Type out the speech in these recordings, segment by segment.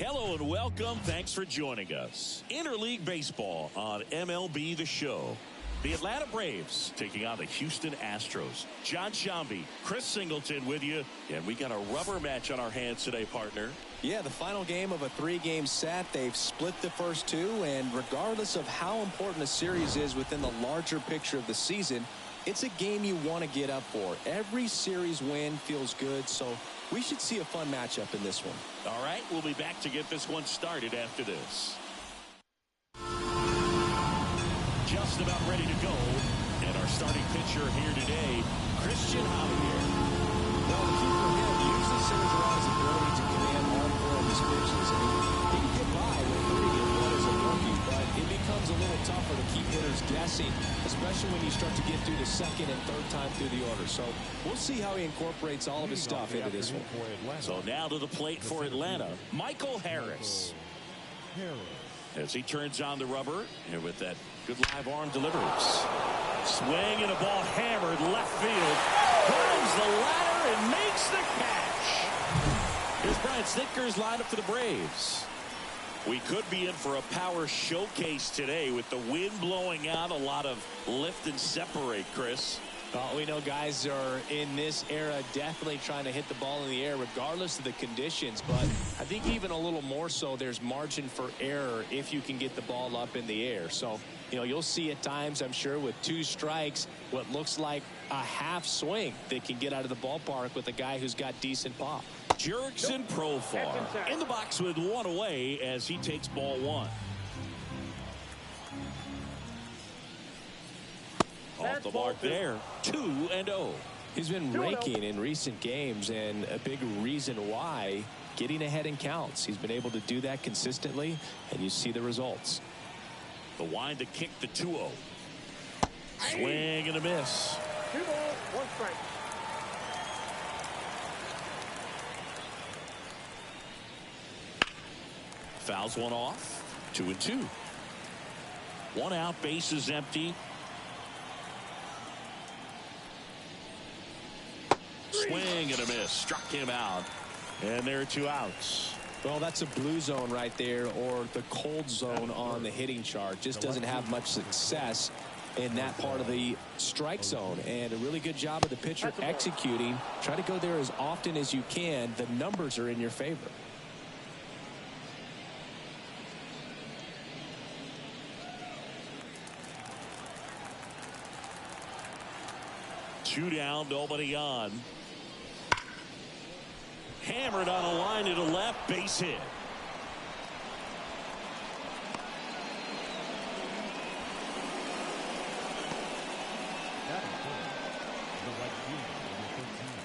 Hello and welcome. Thanks for joining us. Interleague Baseball on MLB The Show. The Atlanta Braves taking on the Houston Astros. John Shambi, Chris Singleton with you. And we got a rubber match on our hands today, partner. Yeah, the final game of a 3-game set. They've split the first two, and regardless of how important a series is within the larger picture of the season, it's a game you want to get up for. Every series win feels good, so we should see a fun matchup in this one. All right, we'll be back to get this one started after this. Just about ready to go. And our starting pitcher here today, Christian Javier. Well, the key for him usually centers around his ability to command all four of his pitches. I mean, he can get by with hitting it well as a rookie, but it becomes a little tougher to keep hitters guessing, especially when you start to get through the second and third time through the order. So we'll see how he incorporates all of his stuff into this one. So now to the plate for Atlanta, Michael Harris. As he turns on the rubber, and with that good live arm delivers. Swing and a ball hammered left field. Climbs the ladder and makes the catch. Here's Brian Snitker's lineup for the Braves. We could be in for a power showcase today with the wind blowing out, a lot of lift and separate, Chris. We know guys are in this era definitely trying to hit the ball in the air regardless of the conditions, but I think even a little more so there's margin for error if you can get the ball up in the air. So, you'll see at times, I'm sure, with 2 strikes, what looks like a half swing that can get out of the ballpark with a guy who's got decent pop. Jurickson Profar in the box with 1 away as he takes ball 1. Off the mark there, 2-0. He's been raking in recent games, and a big reason why, getting ahead in counts. He's been able to do that consistently, and you see the results. The wind to kick the 2-0. Swing and a miss. 2 balls, 1 strike. Fouls one off. 2-2. 1 out, bases empty. Swing and a miss. Struck him out. And there are 2 outs. Well, that's a blue zone right there, or the cold zone on the hitting chart. Just doesn't have much success in that part of the strike zone. And a really good job of the pitcher executing. Try to go there as often as you can. The numbers are in your favor. Two down, nobody on. Hammered on a line to the left, base hit.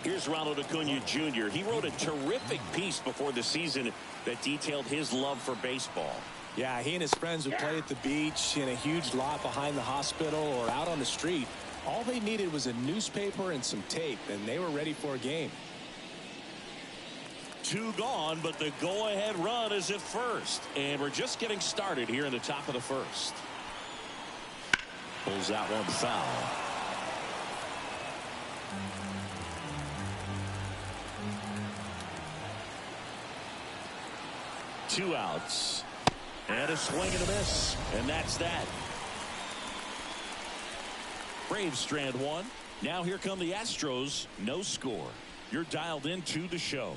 Here's Ronald Acuna Jr. He wrote a terrific piece before the season that detailed his love for baseball. Yeah, he and his friends would play at the beach, in a huge lot behind the hospital, or out on the street. All they needed was a newspaper and some tape, and they were ready for a game. 2 gone, but the go-ahead run is at first. And we're just getting started here in the top of the first. Pulls out one foul. Two outs. And a swing and a miss. And that's that. Braves strand 1. Now here come the Astros. No score. You're dialed into the show.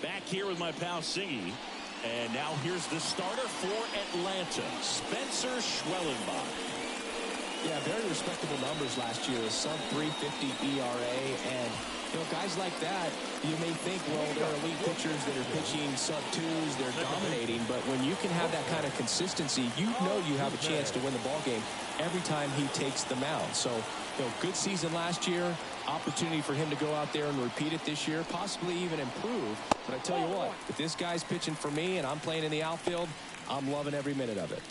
Back here with my pal Singy. And now here's the starter for Atlanta, Spencer Schwellenbach. Yeah, very respectable numbers last year. A sub 350 ERA. And, guys like that, you may think, well, they're elite pitchers that are pitching sub 2s. They're dominating. But when you can have that kind of consistency, you have a chance to win the ball game every time he takes the mound. So, good season last year. Opportunity for him to go out there and repeat it this year, possibly even improve. But I tell you what, if this guy's pitching for me and I'm playing in the outfield, I'm loving every minute of it.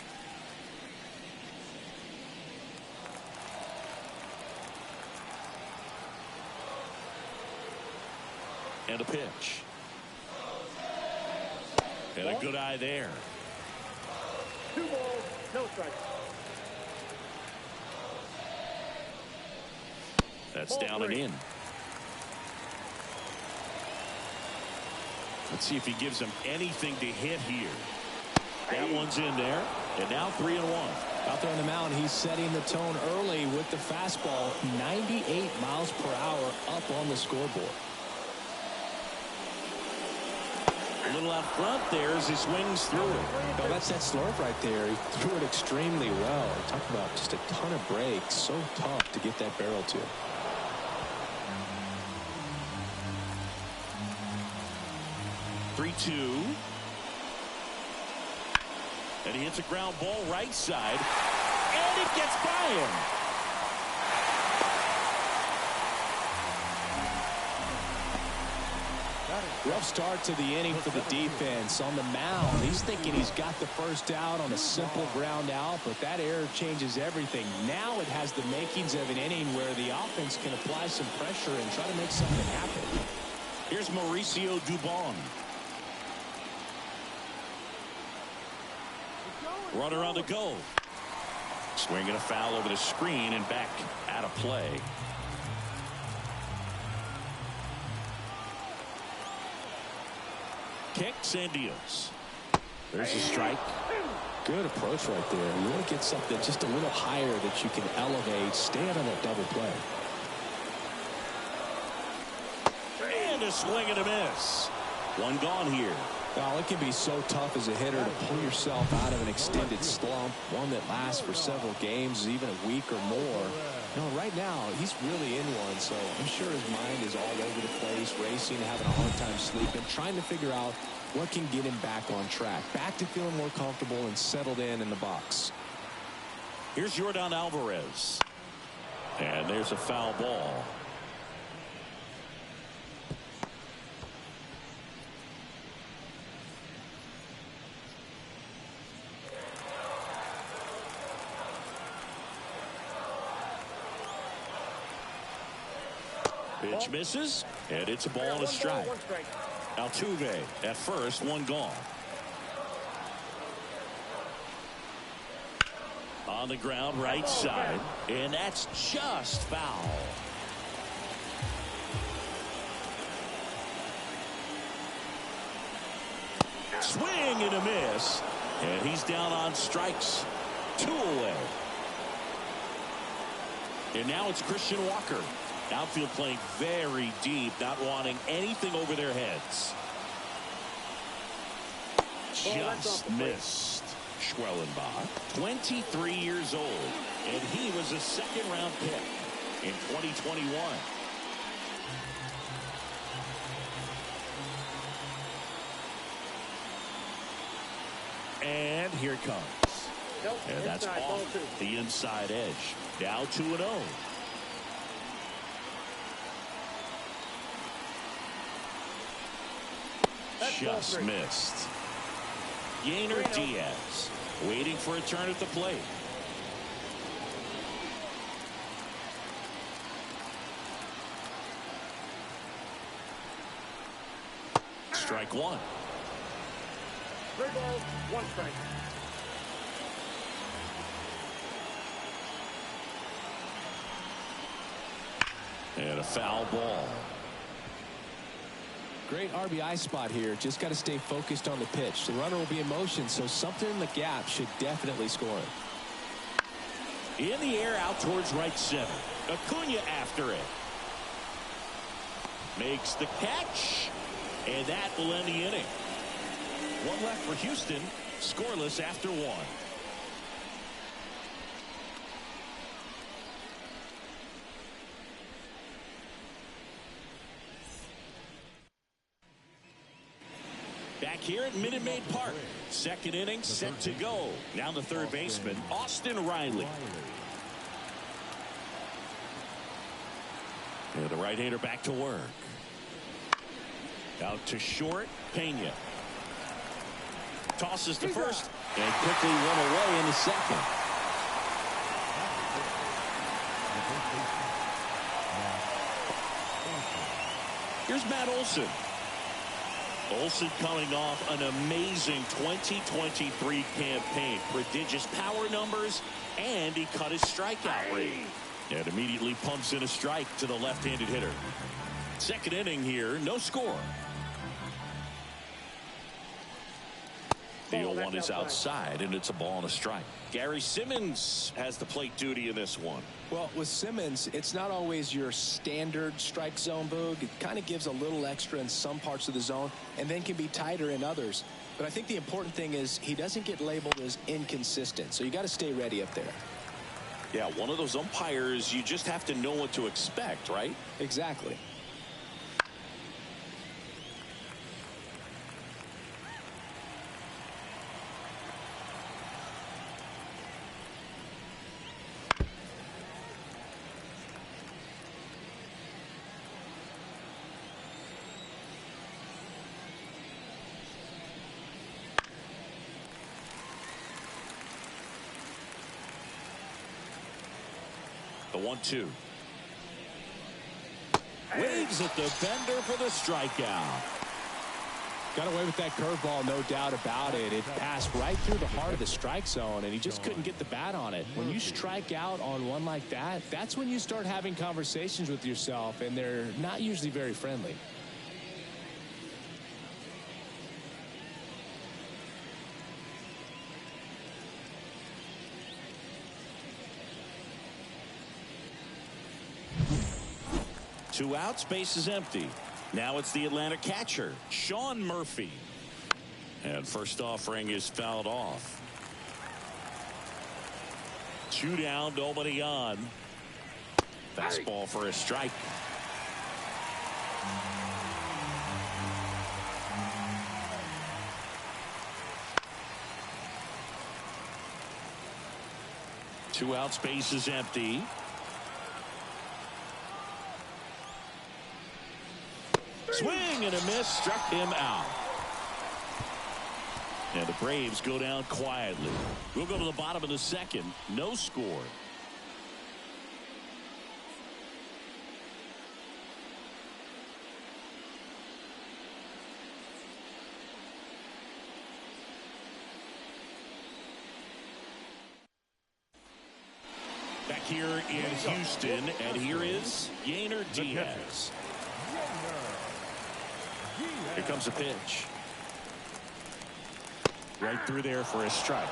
And a pitch. And a good eye there. 2 balls, no strikes. That's down and in. Let's see if he gives him anything to hit here. That one's in there. And now 3-1. Out there on the mound, he's setting the tone early with the fastball. 98 miles per hour up on the scoreboard. A little out front there as he swings through it. No, that's that slurve right there. He threw it extremely well. Talk about just a ton of breaks. So tough to get that barrel to. 3-2. And he hits a ground ball right side. And it gets by him. Rough start to the inning for the defense. On the mound, he's thinking he's got the first out on a simple ground out, but that error changes everything. Now it has the makings of an inning where the offense can apply some pressure and try to make something happen. Here's Mauricio Dubon. Runner on the go. Swinging a foul over the screen and back out of play. Kicks and deals. There's a strike. Good approach right there. You want to get something just a little higher that you can elevate. Stay out on that double play. And a swing and a miss. One gone here. Well, it can be so tough as a hitter to pull yourself out of an extended slump, one that lasts for several games, even a week or more. You know, right now, he's really in one, so I'm sure his mind is all over the place, racing, having a hard time sleeping, trying to figure out what can get him back on track, back to feeling more comfortable and settled in the box. Here's Yordan Alvarez. And there's a foul ball. Pitch misses, and it's a ball and a strike. Altuve at first, one gone. On the ground, right side, and that's just foul. Swing and a miss, and he's down on strikes. 2 away. And now it's Christian Walker. Outfield playing very deep, not wanting anything over their heads. Just missed. Schwellenbach, 23 years old, and he was a second-round pick in 2021. And here it comes. And that's off the inside edge. Now 2-0. Just missed. Yainer Diaz waiting for a turn at the plate. Strike one. 3 balls, 1 strike. And a foul ball. Great RBI spot here. Just got to stay focused on the pitch. The runner will be in motion, so something in the gap should definitely score it. In the air out towards right center. Acuna after it. Makes the catch. And that will end the inning. One left for Houston. Scoreless after 1. Back here at Minute Maid Park. Second inning set to go. Now the third baseman, Austin Riley. And the right-hander back to work. Out to short, Pena. Tosses to first and quickly run away in the second. Here's Matt Olson. Olson coming off an amazing 2023 campaign. Prodigious power numbers, and he cut his strikeout rate. And immediately pumps in a strike to the left-handed hitter. Second inning here, no score. The 0-1 is outside, and it's a ball and a strike. Gary Simmons has the plate duty in this one. Well, with Simmons, it's not always your standard strike zone, Boog. It kind of gives a little extra in some parts of the zone and then can be tighter in others. But I think the important thing is he doesn't get labeled as inconsistent, so you got to stay ready up there. Yeah, one of those umpires, you just have to know what to expect, right? Exactly. The 1-2. Waves at the bender for the strikeout. Got away with that curveball, no doubt about it. It passed right through the heart of the strike zone, and he just couldn't get the bat on it. When you strike out on one like that, that's when you start having conversations with yourself, and they're not usually very friendly. Two outs, base is empty. Now it's the Atlanta catcher, Sean Murphy. And first offering is fouled off. 2 down, nobody on. Fastball for a strike. Two outs, base is empty. Swing and a miss, struck him out. And the Braves go down quietly. We'll go to the bottom of the second. No score. Back here in Houston, and here is Yainer Diaz. Here comes a pitch. Right through there for a strike.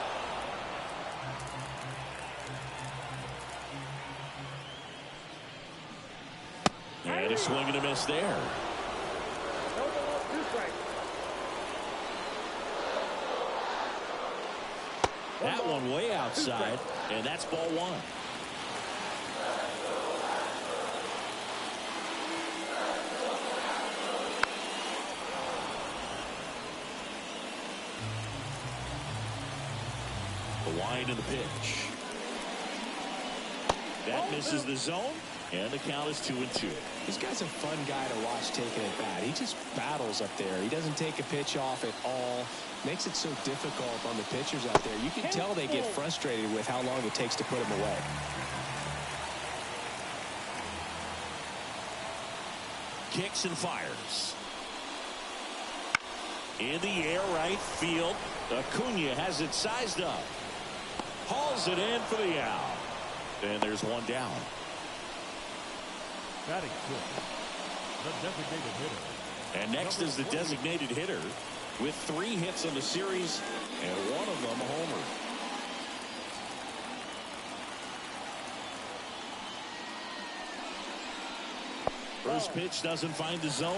And a swing and a miss there. That one way outside, and that's ball one. The wind of the pitch. That misses the zone, and the count is 2-2. This guy's a fun guy to watch taking at bat. He just battles up there. He doesn't take a pitch off at all. Makes it so difficult on the pitchers out there. You can tell they get frustrated with how long it takes to put him away. Kicks and fires. In the air, right field. Acuna has it sized up. Hauls it in for the out. And there's one down. Batting fifth, the designated hitter. And next is the designated hitter with 3 hits on the series and one of them a homer. First pitch doesn't find the zone.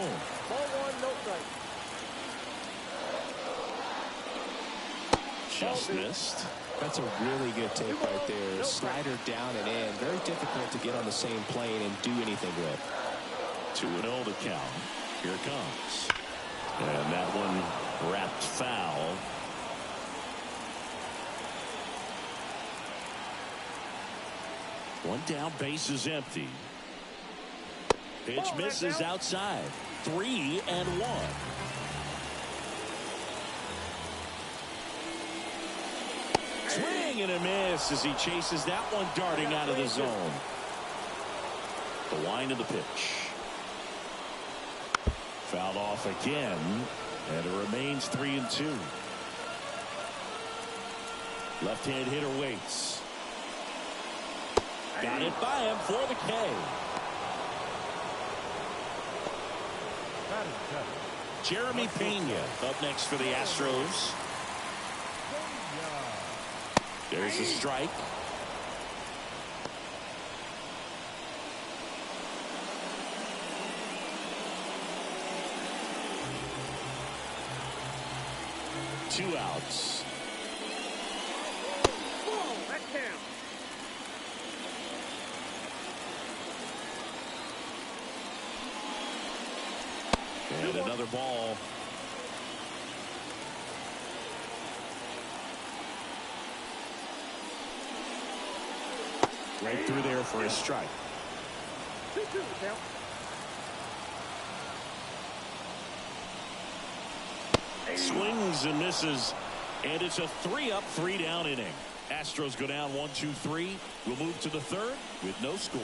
Ball one, no strike. Just missed. That's a really good take right there. Slider down and in. Very difficult to get on the same plane and do anything with. 2-0 the count. Here it comes. And that one wrapped foul. One down, base is empty. Pitch misses outside. 3-1. Swing and a miss as he chases that one darting out of the zone. The wind of the pitch. Fouled off again, and it remains 3-2. Left-hand hitter waits. Got it by him for the K. Jeremy Pena up next for the Astros. There's a strike. Two outs. And another ball. Right through there for a strike. 2-2 count. Swings and misses. And it's a 3-up, 3-down inning. Astros go down 1-2-3. We'll move to the third with no score.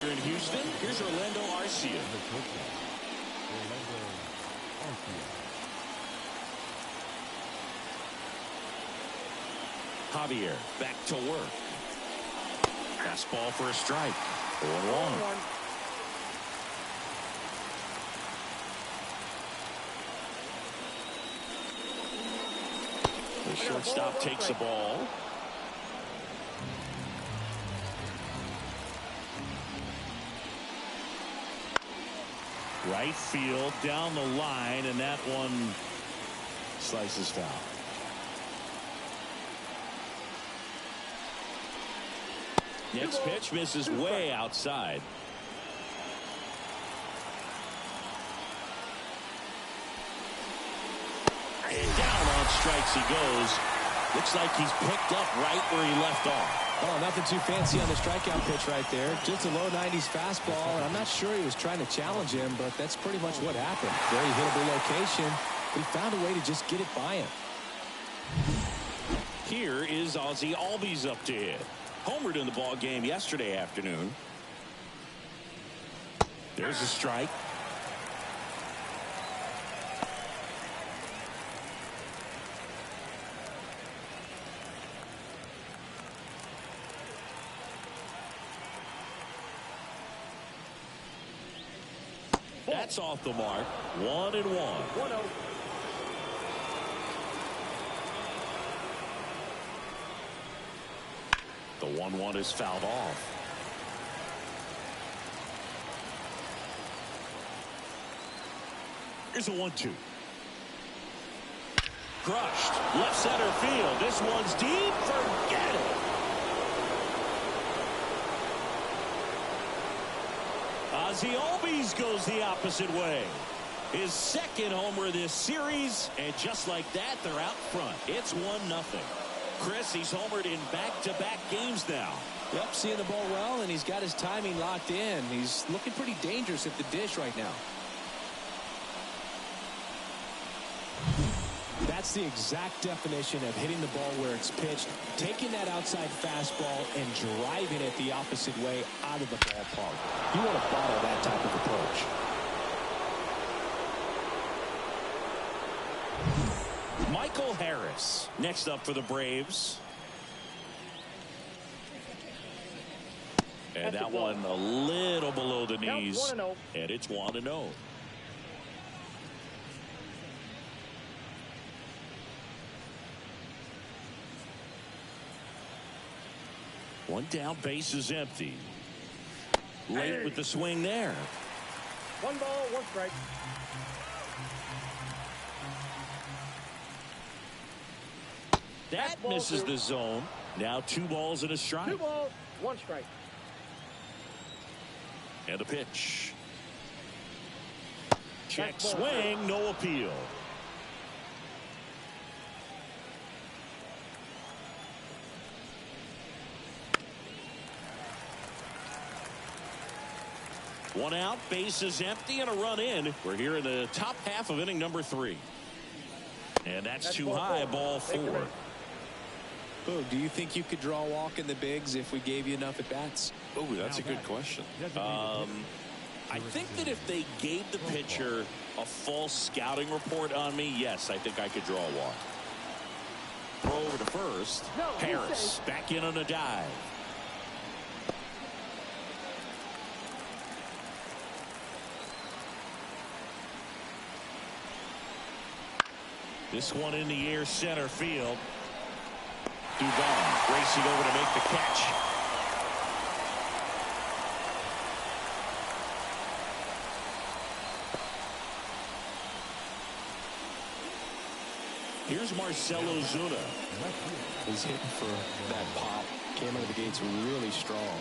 Here in Houston, here's Orlando Arcia. Javier back to work. Fastball for a strike. 0-1. The shortstop takes the ball. Right field down the line, and that one slices foul. Next pitch misses way outside. And down on strikes he goes. Looks like he's picked up right where he left off. Oh, nothing too fancy on the strikeout pitch right there. Just a low 90s fastball. And I'm not sure he was trying to challenge him, but that's pretty much what happened. Very hittable location. But he found a way to just get it by him. Here is Ozzie Albies up to hit. Homered in the ball game yesterday afternoon. There's a strike. That's off the mark. 1-1. 1-0. The 1-1 is fouled off. Here's a 1-2. Crushed. Left center field. This one's deep. Forget it. Ozzie Albies goes the opposite way. His second homer this series. And just like that, they're out front. It's 1-0. Chris, he's homered in back-to-back games now. Yep, seeing the ball well, and he's got his timing locked in. He's looking pretty dangerous at the dish right now. That's the exact definition of hitting the ball where it's pitched, taking that outside fastball and driving it the opposite way out of the ballpark. You want to bottle that type of approach. Michael Harris next up for the Braves. And that one a little below the knees. And it's 1-0. One down, base is empty. Late with the swing there. 1 ball, 1 strike. That misses the zone. Now 2 balls and a strike. 2 balls, 1 strike. And a pitch. Check swing, no appeal. One out, base is empty, and a run in. We're here in the top half of inning number 3. And that's too high, ball 4. Oh, do you think you could draw a walk in the bigs if we gave you enough at bats? Oh, that's a good question. I think that if they gave the pitcher a false scouting report on me, yes, I think I could draw one. Throw over to first. Harris back in on a dive. This one in the air, center field. Duvall racing over to make the catch. Here's Marcell Ozuna. He's hitting for that pop. Came out of the gates really strong.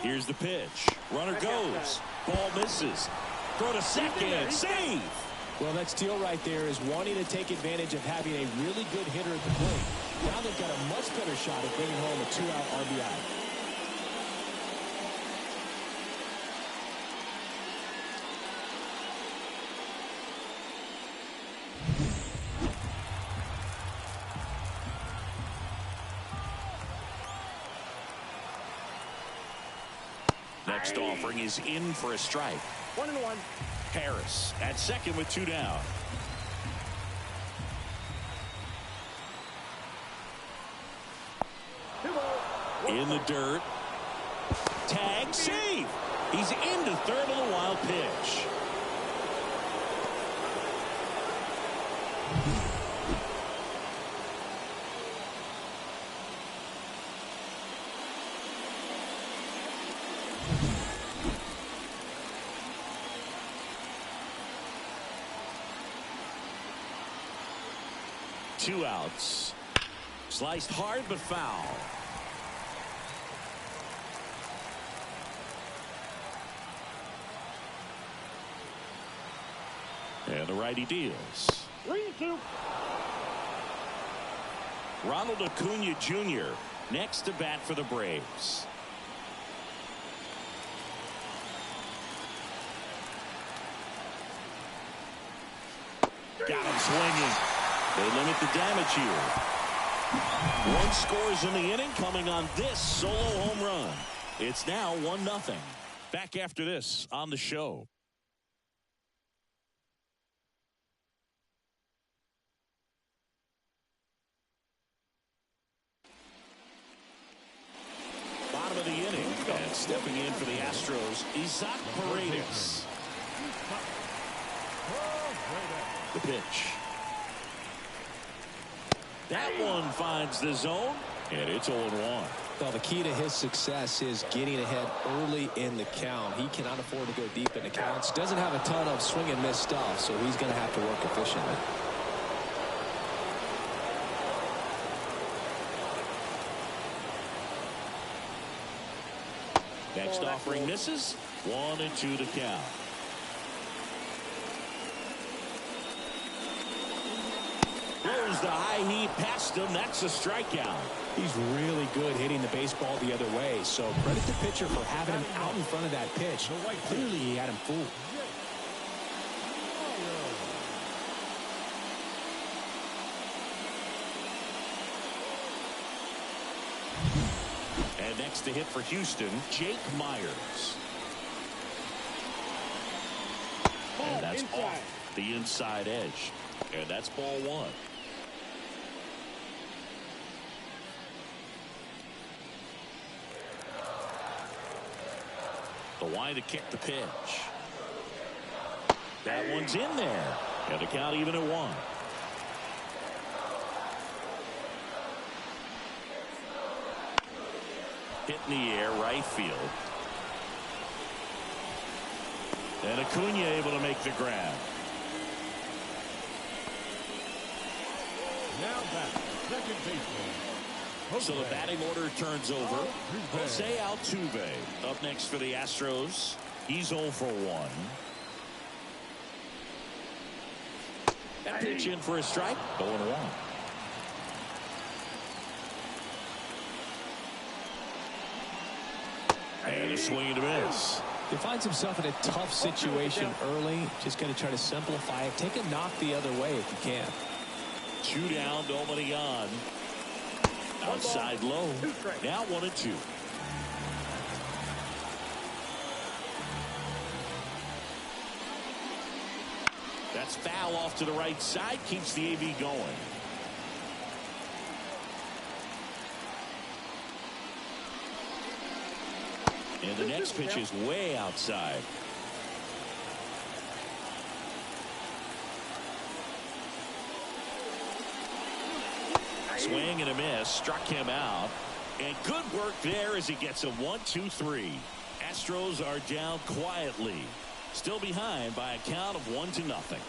Here's the pitch. Runner goes. Ball misses. Throw to second. Save. Well, that steal right there is wanting to take advantage of having a really good hitter at the plate. Now they've got a much better shot at bringing home a 2-out RBI. Next offering is in for a strike. 1-1. Harris at second with 2 down. In the dirt. Tag, save. He's into third on the wild pitch. Two outs. Sliced hard but foul. And the righty deals. 3-2. Ronald Acuna Jr. next to bat for the Braves. Got him swinging. They limit the damage here. One scores in the inning coming on this solo home run. It's now 1-0. Back after this on the show. Bottom of the inning. And stepping in for the Astros, Isaac Paredes. The pitch. That one finds the zone, and it's 0-1. Well, the key to his success is getting ahead early in the count. He cannot afford to go deep in the counts. Doesn't have a ton of swing and miss stuff, so he's going to have to work efficiently. Next offering misses. 1-2 to count. Throws the high heat past him. That's a strikeout. He's really good hitting the baseball the other way, so credit the pitcher for having him out in front of that pitch. Clearly he had him fooled. And next to hit for Houston, Jake Myers. And that's off the inside edge. And that's ball 1. The wind to kick the pitch. That one's in there. And the count even at 1. Hit in the air, right field. And Acuna able to make the grab. Now back, second baseman. So the batting order turns over. Jose Altuve up next for the Astros. He's 0 for 1. That pitch in for a strike. 0-1. And a swing and a miss. He finds himself in a tough situation early. Just going to try to simplify it. Take a knock the other way if you can. 2 down, nobody on. Outside low. Now 1-2. That's foul off to the right side. Keeps the AV going. And the next pitch is way outside. Swing and a miss. Struck him out. And good work there as he gets a 1-2-3. Astros are down quietly. Still behind by a count of 1-0.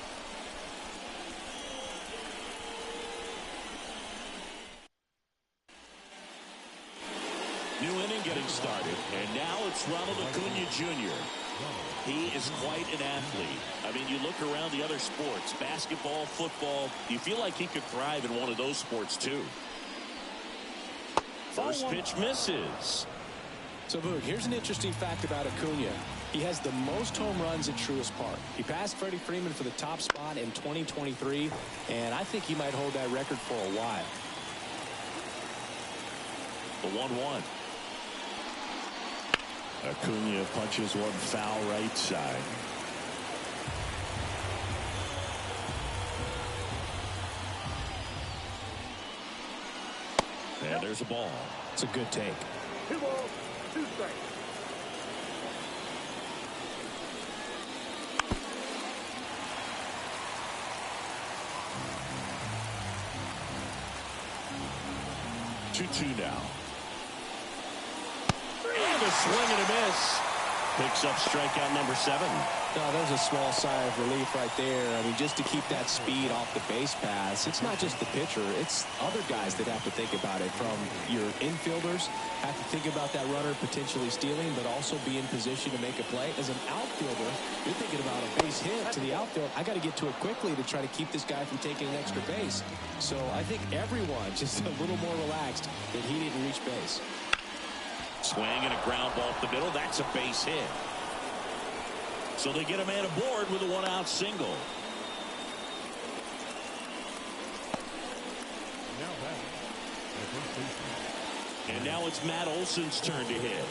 New inning getting started. And now it's Ronald Acuna Jr. He is quite an athlete. I mean, you look around the other sports, basketball, football, you feel like he could thrive in one of those sports too. First pitch misses. So, Boog, here's an interesting fact about Acuna. He has the most home runs at Truist Park. He passed Freddie Freeman for the top spot in 2023, and I think he might hold that record for a while. The 1-1. Acuna punches one foul right side. And there's a ball. It's a good take. 2 balls, 2 strikes. Two now. And a swing and a miss. Picks up strikeout number 7. No, there's a small sigh of relief right there. I mean, just to keep that speed off the base pass. It's not just the pitcher. It's other guys that have to think about it. From your infielders have to think about that runner potentially stealing, but also be in position to make a play. As an outfielder, you're thinking about a base hit to the outfield. I got to get to it quickly to try to keep this guy from taking an extra base. So I think everyone just a little more relaxed that he didn't reach base. Swing and a ground ball up the middle. That's a base hit. So they get a man aboard with a 1-out single. And now it's Matt Olson's turn to hit.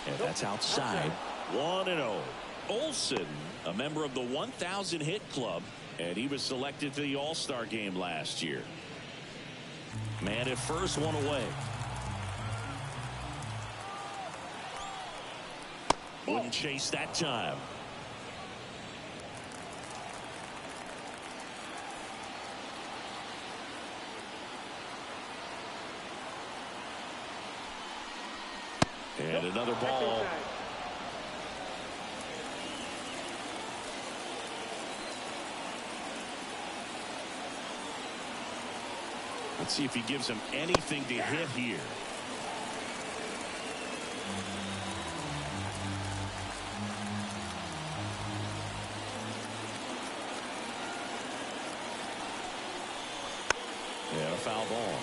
And that's outside. 1-0. Olson, a member of the 1,000 hit club, and he was selected to the All-Star game last year. Man at first, 1 away. Wouldn't chase that time. And another ball. Let's see if he gives him anything to hit here. And a foul ball.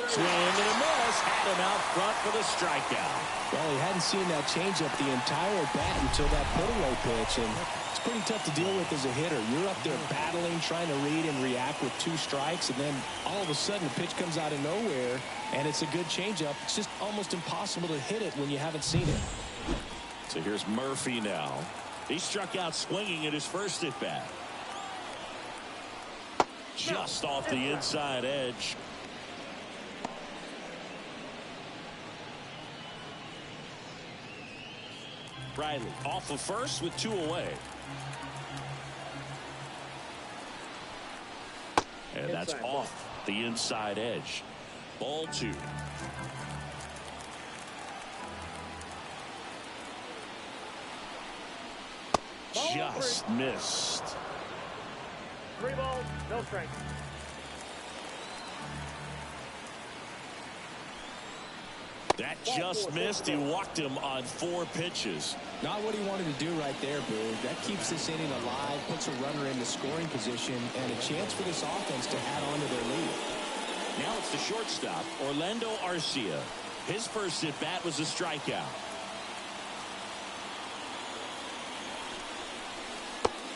Swing and a miss. Had him out front for the strikeout. Well, he hadn't seen that changeup the entire bat until that put-away pitch, and it's pretty tough to deal with as a hitter. You're up there battling, trying to read and react with 2 strikes, and then all of a sudden the pitch comes out of nowhere, and it's a good changeup. It's just almost impossible to hit it when you haven't seen it. So here's Murphy now. He struck out swinging at his first at-bat. Just off the inside edge. Riley off of first with 2 away. And that's off the inside edge. Ball 2. Just missed. 3 balls, no strikes. That just missed. He walked him on 4 pitches. Not what he wanted to do right there, Boog. That keeps this inning alive, puts a runner in the scoring position, and a chance for this offense to add on to their lead. Now it's the shortstop, Orlando Arcia. His first at-bat was a strikeout.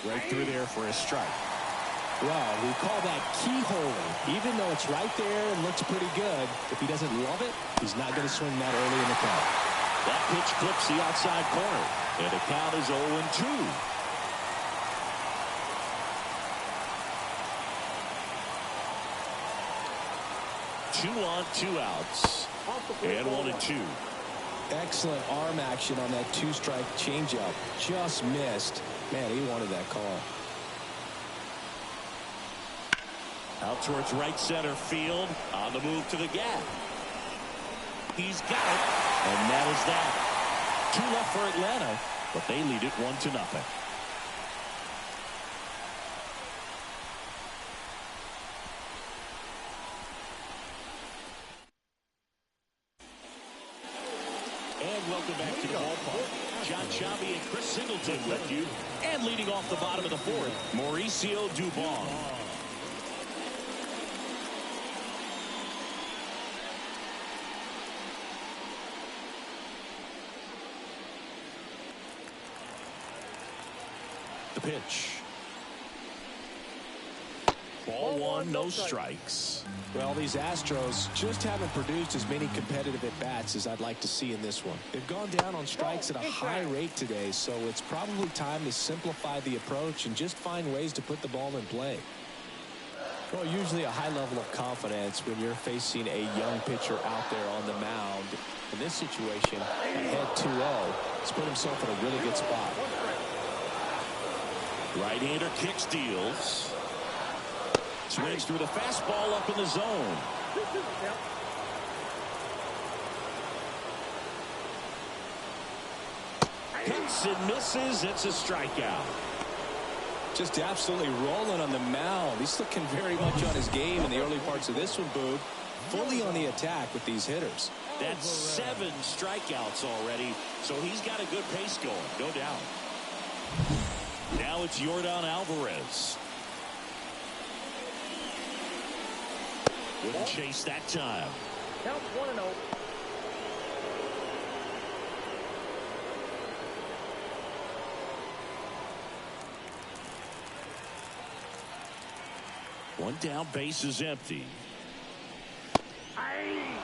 Right through there for a strike. Well, we call that keyholing. Even though it's right there and looks pretty good, if he doesn't love it, he's not going to swing that early in the count. That pitch clips the outside corner, and the count is 0-2. Two on, 2 outs, and 1-2. Excellent arm action on that two-strike changeup. Just missed. Man, he wanted that call. Out towards right center field. On the move to the gap. He's got it. And that is that. 2 left for Atlanta, but they lead it 1-0. And welcome back to the ballpark. John Chambi and Chris Singleton with you. And leading off the bottom of the 4th, Mauricio Dubon. The pitch. Ball 1, no strikes. Well, these Astros just haven't produced as many competitive at-bats as I'd like to see in this one. They've gone down on strikes at a high rate today, so it's probably time to simplify the approach and just find ways to put the ball in play. Well, usually a high level of confidence when you're facing a young pitcher out there on the mound. In this situation, ahead 2-0, he's put himself in a really good spot. Right-hander kicks, deals. Swings through the fastball up in the zone. Hits and misses. It's a strikeout. Just absolutely rolling on the mound. He's looking very much on his game in the early parts of this one, Boog. Fully on the attack with these hitters. That's 7 strikeouts already, so he's got a good pace going, no doubt. Now it's Yordan Alvarez. Wouldn't chase that time. Count 1-0. One down, base is empty. I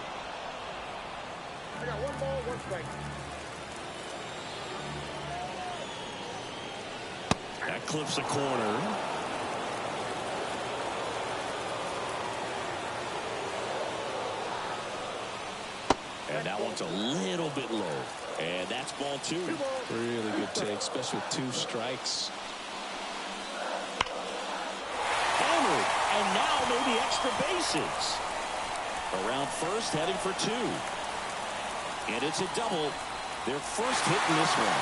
got 1 ball, 1 strike. That clips the corner. And that one's a little bit low. And that's ball 2. Really good take, especially with 2 strikes. Hammered. And now maybe extra bases. Around first, heading for 2. And it's a double. Their first hit in this one.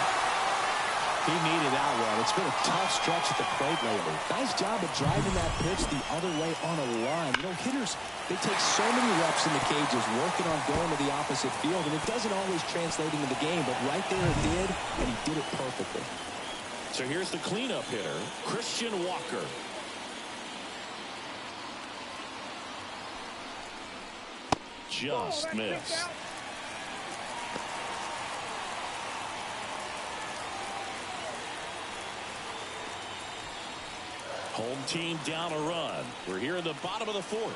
He needed that one. It's been a tough stretch at the plate lately. Nice job of driving that pitch the other way on a line. You know, hitters, they take so many reps in the cages working on going to the opposite field, and it doesn't always translate into the game, but right there it did, and he did it perfectly. So here's the cleanup hitter, Christian Walker. Just missed. Home team down a run. We're here in the bottom of the 4th.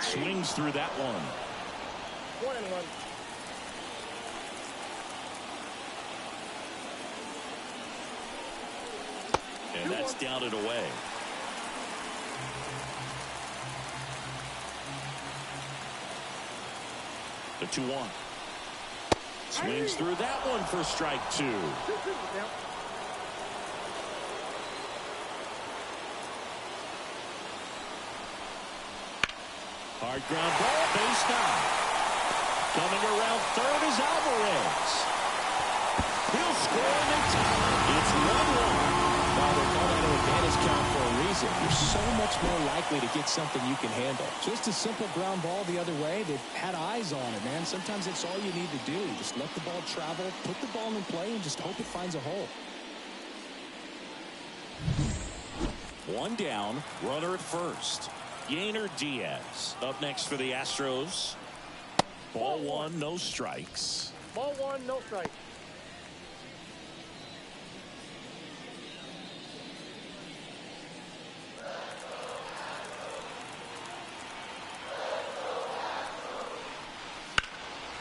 Swings through that one. 1-1. And that's down and away. The 2-1. Swings through that one for strike 2. Hard ground ball, base knock. Coming around third is Alvarez. He'll score in the tie. It's 1-1. Well, they call that an advantage count for a reason. You're so much more likely to get something you can handle. Just a simple ground ball the other way. They've had eyes on it, man. Sometimes that's all you need to do. Just let the ball travel, put the ball in play, and just hope it finds a hole. One down, runner at first. Yainer Diaz up next for the Astros. Ball one, no strikes. Ball one, no strike.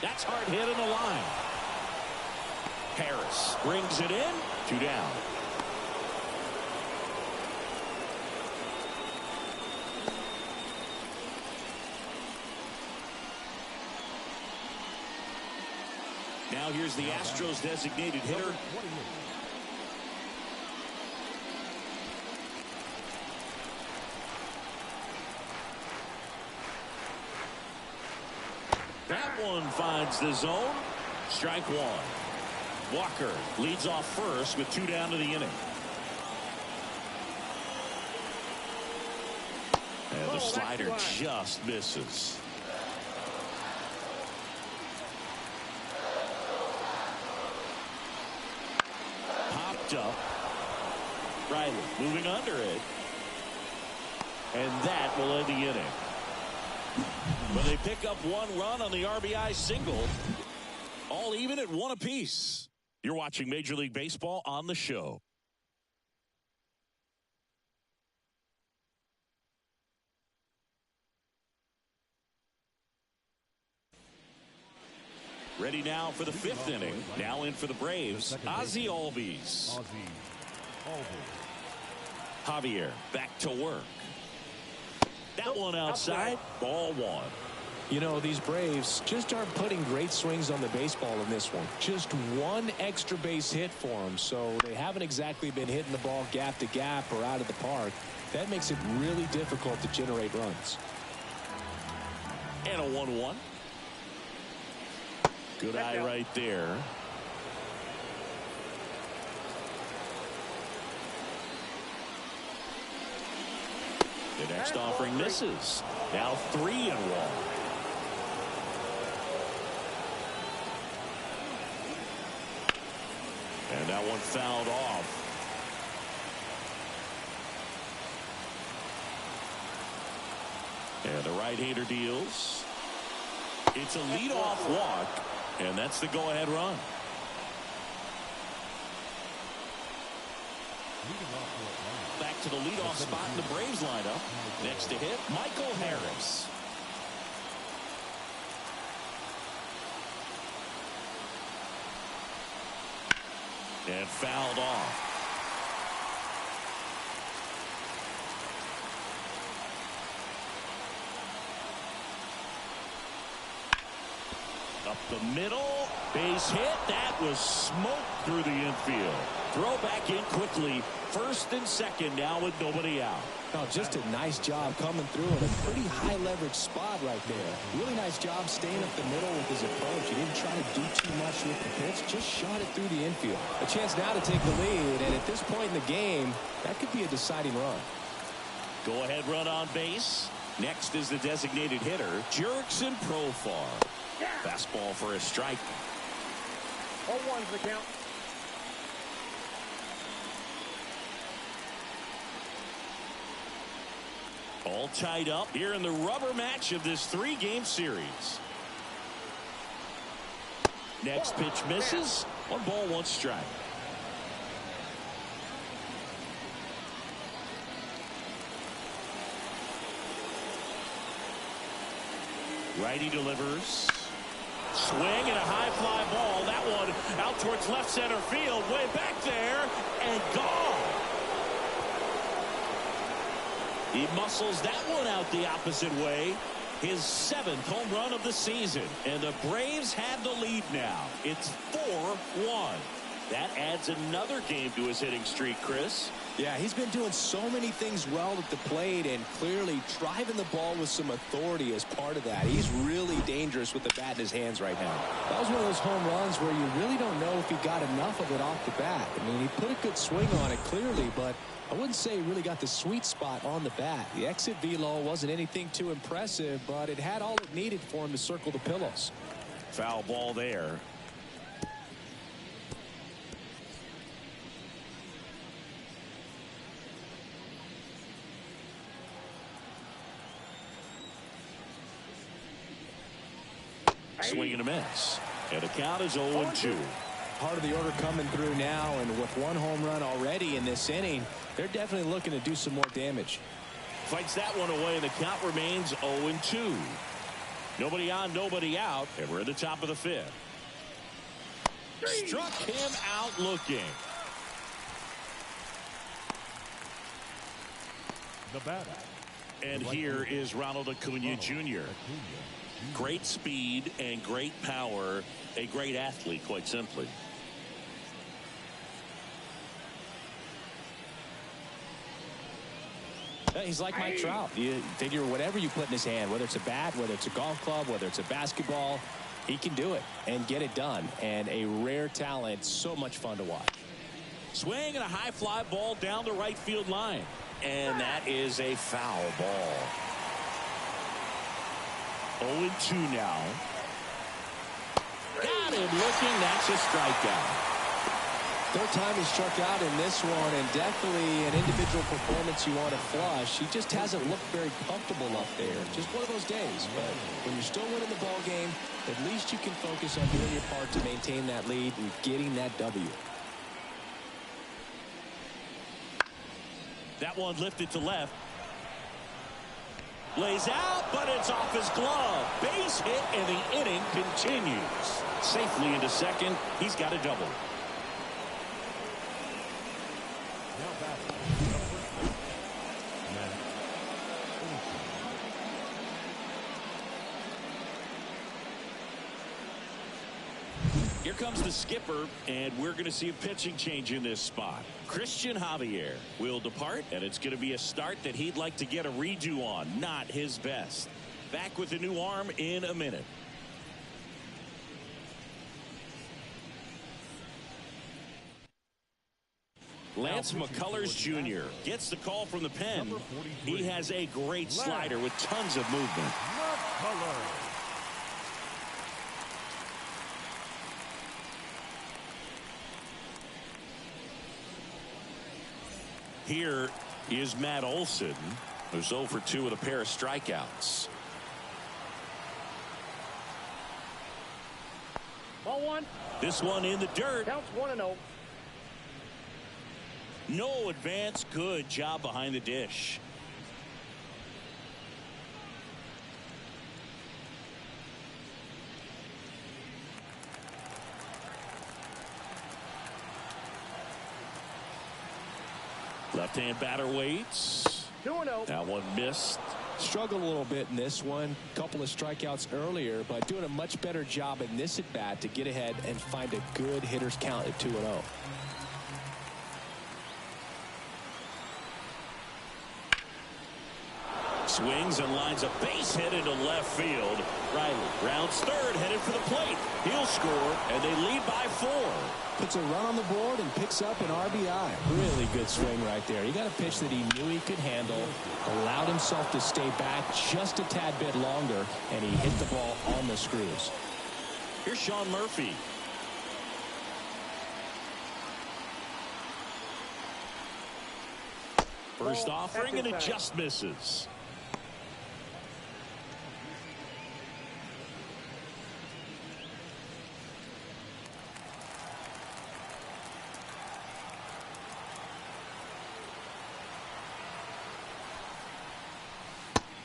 That's hard hit in the line. Harris brings it in. 2 down. Now here's the Astros designated hitter. That one finds the zone. Strike one. Walker leads off first with 2 down to the inning. And the slider just misses. Popped up. Riley moving under it. And that will end the inning. But they pick up 1 run on the RBI single. All even at 1 apiece. You're watching Major League Baseball on the show. Ready now for the 5th inning. Now in for the Braves, Ozzie Albies. Javier back to work. That one outside. Ball 1. You know, these Braves just aren't putting great swings on the baseball in this one. Just 1 extra base hit for them, so they haven't exactly been hitting the ball gap to gap or out of the park. That makes it really difficult to generate runs. And a 1-1. Good eye right there. The next offering misses. Now 3-1. And that one fouled off. And the right-hander deals. It's a leadoff walk, and that's the go-ahead run. Back to the leadoff spot in the Braves lineup. Next to hit, Michael Harris. And fouled off. Up the middle, base hit. That was smoke through the infield. Throw back in quickly. 1st and 2nd now with nobody out. Oh, just a nice job coming through in a pretty high leverage spot right there. Really nice job staying up the middle with his approach. He didn't try to do too much with the pitch, just shot it through the infield. A chance now to take the lead, and at this point in the game, that could be a deciding run. Go ahead run on base. Next is the designated hitter, Jurickson Profar. Fastball for a strike. 0-1's the count. All tied up here in the rubber match of this 3-game series. Next pitch misses. 1 ball, 1 strike. Righty delivers. Swing and a high fly ball. That one out towards left center field. Way back there and gone. He muscles that one out the opposite way. His 7th home run of the season. And the Braves have the lead now. It's 4-1. That adds another game to his hitting streak, Chris. Yeah, he's been doing so many things well at the plate and clearly driving the ball with some authority as part of that. He's really dangerous with the bat in his hands right now. That was one of those home runs where you really don't know if he got enough of it off the bat. I mean, he put a good swing on it clearly, but I wouldn't say he really got the sweet spot on the bat. The exit velo wasn't anything too impressive, but it had all it needed for him to circle the pillows. Foul ball there. swing and a miss. And the count is 0-2. Part of the order coming through now, and with one home run already in this inning, they're definitely looking to do some more damage. Fights that one away, and the count remains 0-2. Nobody on, nobody out, and we're at the top of the fifth. Struck him out looking. The batter. And here is Ronald Acuna Jr. Great speed and great power. A great athlete, quite simply. He's like Mike Trout. You figure whatever you put in his hand, whether it's a bat, whether it's a golf club, whether it's a basketball, he can do it and get it done. And a rare talent, so much fun to watch. Swing and a high fly ball down the right field line. And that is a foul ball. 0-2 now. Got him looking. That's a strikeout. Third time he struck out in this one, and definitely an individual performance you want to flush. He just hasn't looked very comfortable up there. Just one of those days. But when you're still winning the ball game, at least you can focus on doing your part to maintain that lead and getting that W. That one lifted to left. Lays out, but it's off his glove. Base hit, and the inning continues. Safely into second. He's got a double. Here comes the skipper, and we're going to see a pitching change in this spot. Christian Javier will depart, and it's going to be a start that he'd like to get a redo on. Not his best. Back with the new arm in a minute. Lance McCullers Jr. gets the call from the pen. He has a great slider with tons of movement. Here is Matt Olson, who's 0 for 2 with a pair of strikeouts. Ball one. This one in the dirt. Counts 1-0. No advance. Good job behind the dish. Left-hand batter waits. 2-0. That one missed. Struggled a little bit in this one. Couple of strikeouts earlier, but doing a much better job in this at-bat to get ahead and find a good hitter's count at 2-0. Swings and lines a base hit into left field. Riley rounds third, headed for the plate. He'll score, and they lead by 4. Puts a run on the board and picks up an RBI. Really good swing right there. He got a pitch that he knew he could handle, allowed himself to stay back just a tad bit longer, and he hit the ball on the screws. Here's Sean Murphy. First offering, and it just misses.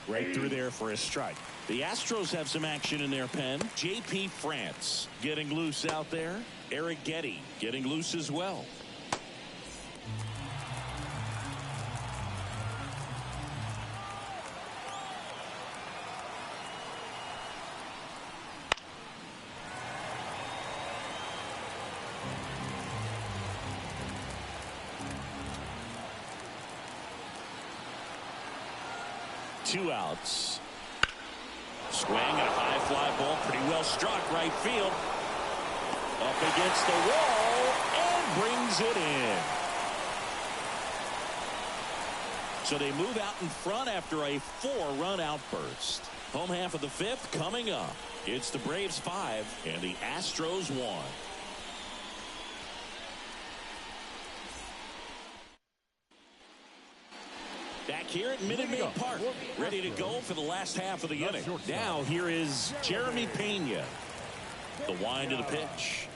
Right through there for a strike. The Astros have some action in their pen. J.P. France getting loose out there. Eric Getty getting loose as well. Two outs. Swing and a high fly ball, pretty well struck right field. Up against the wall and brings it in. So they move out in front after a 4-run outburst. Home half of the fifth coming up. It's the Braves 5 and the Astros 1. Back here at Minute Maid Park, ready to go for the last half of the inning. Now here is Jeremy Pena. The wind to the pitch.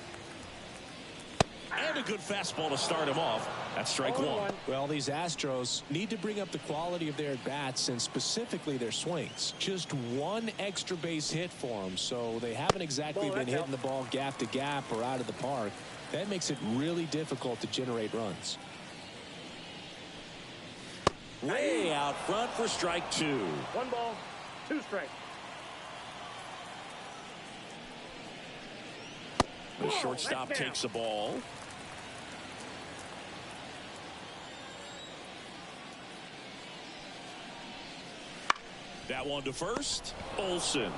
And a good fastball to start him off. That's strike one. Well, these Astros need to bring up the quality of their at-bats and specifically their swings. Just one extra base hit for them, so they haven't exactly been hitting the ball gap to gap or out of the park. That makes it really difficult to generate runs. Way out front for strike two. 1 ball, 2 strikes. The shortstop takes the ball. That one to first. Olsen.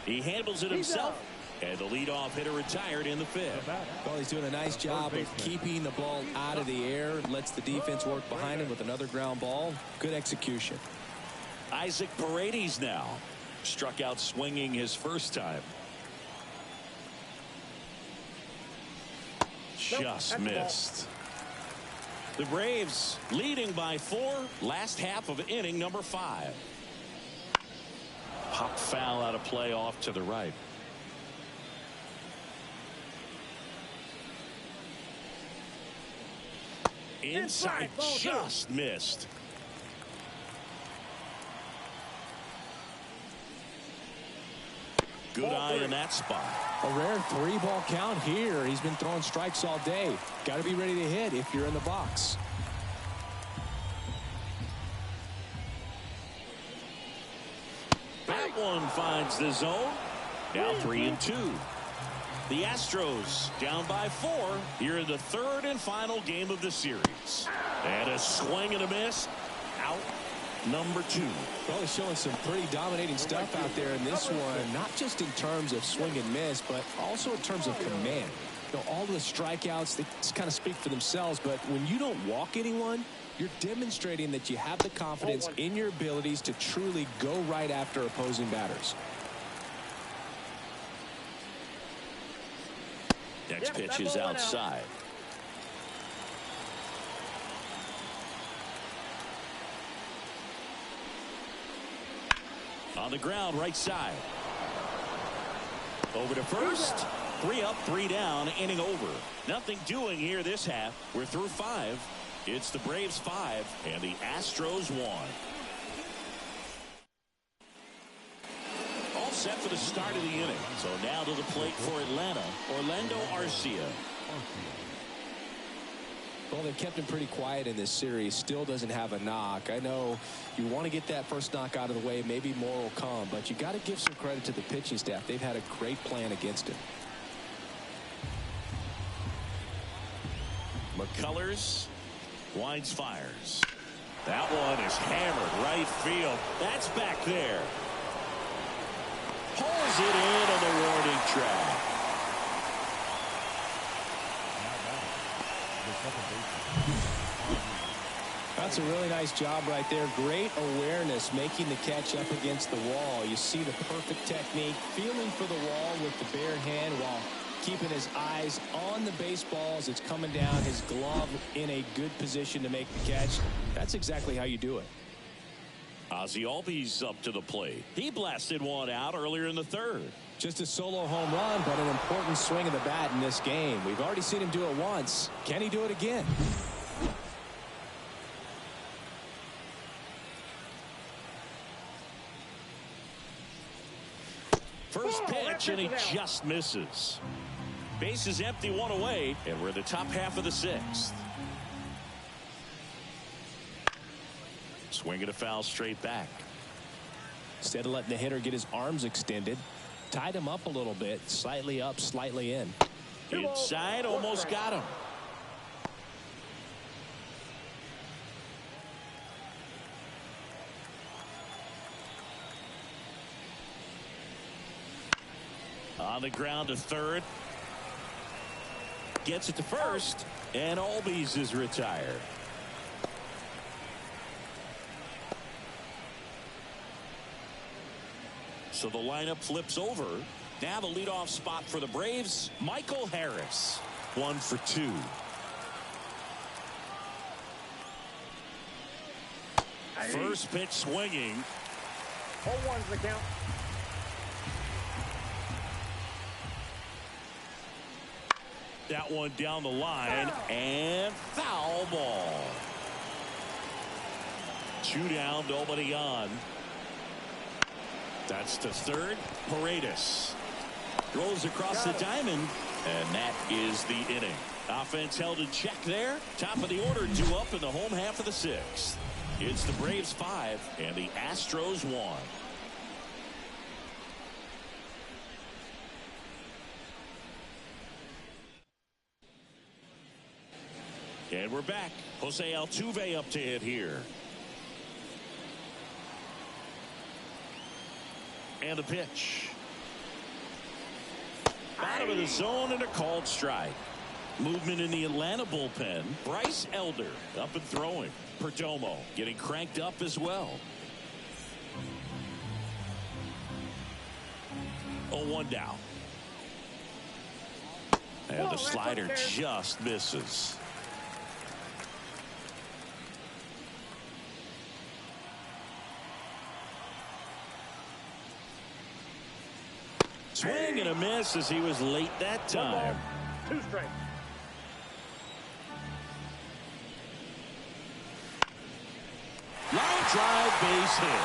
He handles it himself. And the leadoff hitter retired in the 5th. Well, he's doing a nice job of keeping the ball out of the air. Lets the defense work behind him with another ground ball. Good execution. Isaac Paredes now. Struck out swinging his first time. Just missed. The Braves leading by 4. Last half of inning number 5. Pop foul out of play off to the right. Inside, just missed. Good eye in that spot. A rare 3-ball count here. He's been throwing strikes all day. Got to be ready to hit if you're in the box. That one finds the zone. Now 3-2. The Astros down by 4 here in the 3rd and final game of the series. And a swing and a miss. Out number 2. Well, he's showing some pretty dominating stuff out there in this one, not just in terms of swing and miss, but also in terms of command. You know, all the strikeouts, they kind of speak for themselves, but when you don't walk anyone, you're demonstrating that you have the confidence in your abilities to truly go right after opposing batters. Next pitch is outside. On the ground, right side. Over to first. 3 up, 3 down, inning over. Nothing doing here this half. We're through 5. It's the Braves 5 and the Astros 1. All set for the start of the inning. So now to the plate for Atlanta, Orlando Arcia. Well, they've kept him pretty quiet in this series. Still doesn't have a knock. I know you want to get that first knock out of the way. Maybe more will come, but you got to give some credit to the pitching staff. They've had a great plan against him. McCullers winds, fires. That one is hammered right field. That's back there. Pulls it in on the warning track. That's a really nice job right there. Great awareness, making the catch up against the wall. You see the perfect technique, feeling for the wall with the bare hand while keeping his eyes on the baseball as it's coming down, his glove in a good position to make the catch. That's exactly how you do it. Ozzie Albies up to the plate. He blasted one out earlier in the 3rd. Just a solo home run, but an important swing of the bat in this game. We've already seen him do it once. Can he do it again? First pitch, and he just misses. Base is empty, 1 away, and we're in the top half of the 6th. Swing and a foul straight back. Instead of letting the hitter get his arms extended, tied him up a little bit, slightly up, slightly in. Inside, almost got him. On the ground to 3rd. Gets it to first, and Albies is retired. So the lineup flips over. Now the leadoff spot for the Braves, Michael Harris. 1 for 2. First pitch swinging. 0-1's the count. that one down the line, and foul ball. 2 down, nobody on. That's to third. Paredes throws across the diamond, and that is the inning. Offense held in check there. Top of the order, 2 up in the home half of the 6th. It's the Braves 5 and the Astros 1. And we're back. Jose Altuve up to hit here. And a pitch. Bottom of the zone and a called strike. Movement in the Atlanta bullpen. Bryce Elder up and throwing. Perdomo getting cranked up as well. 0-1 down. And the slider just misses. Swing and a miss as he was late that time. 2 strikes. Line drive, base hit.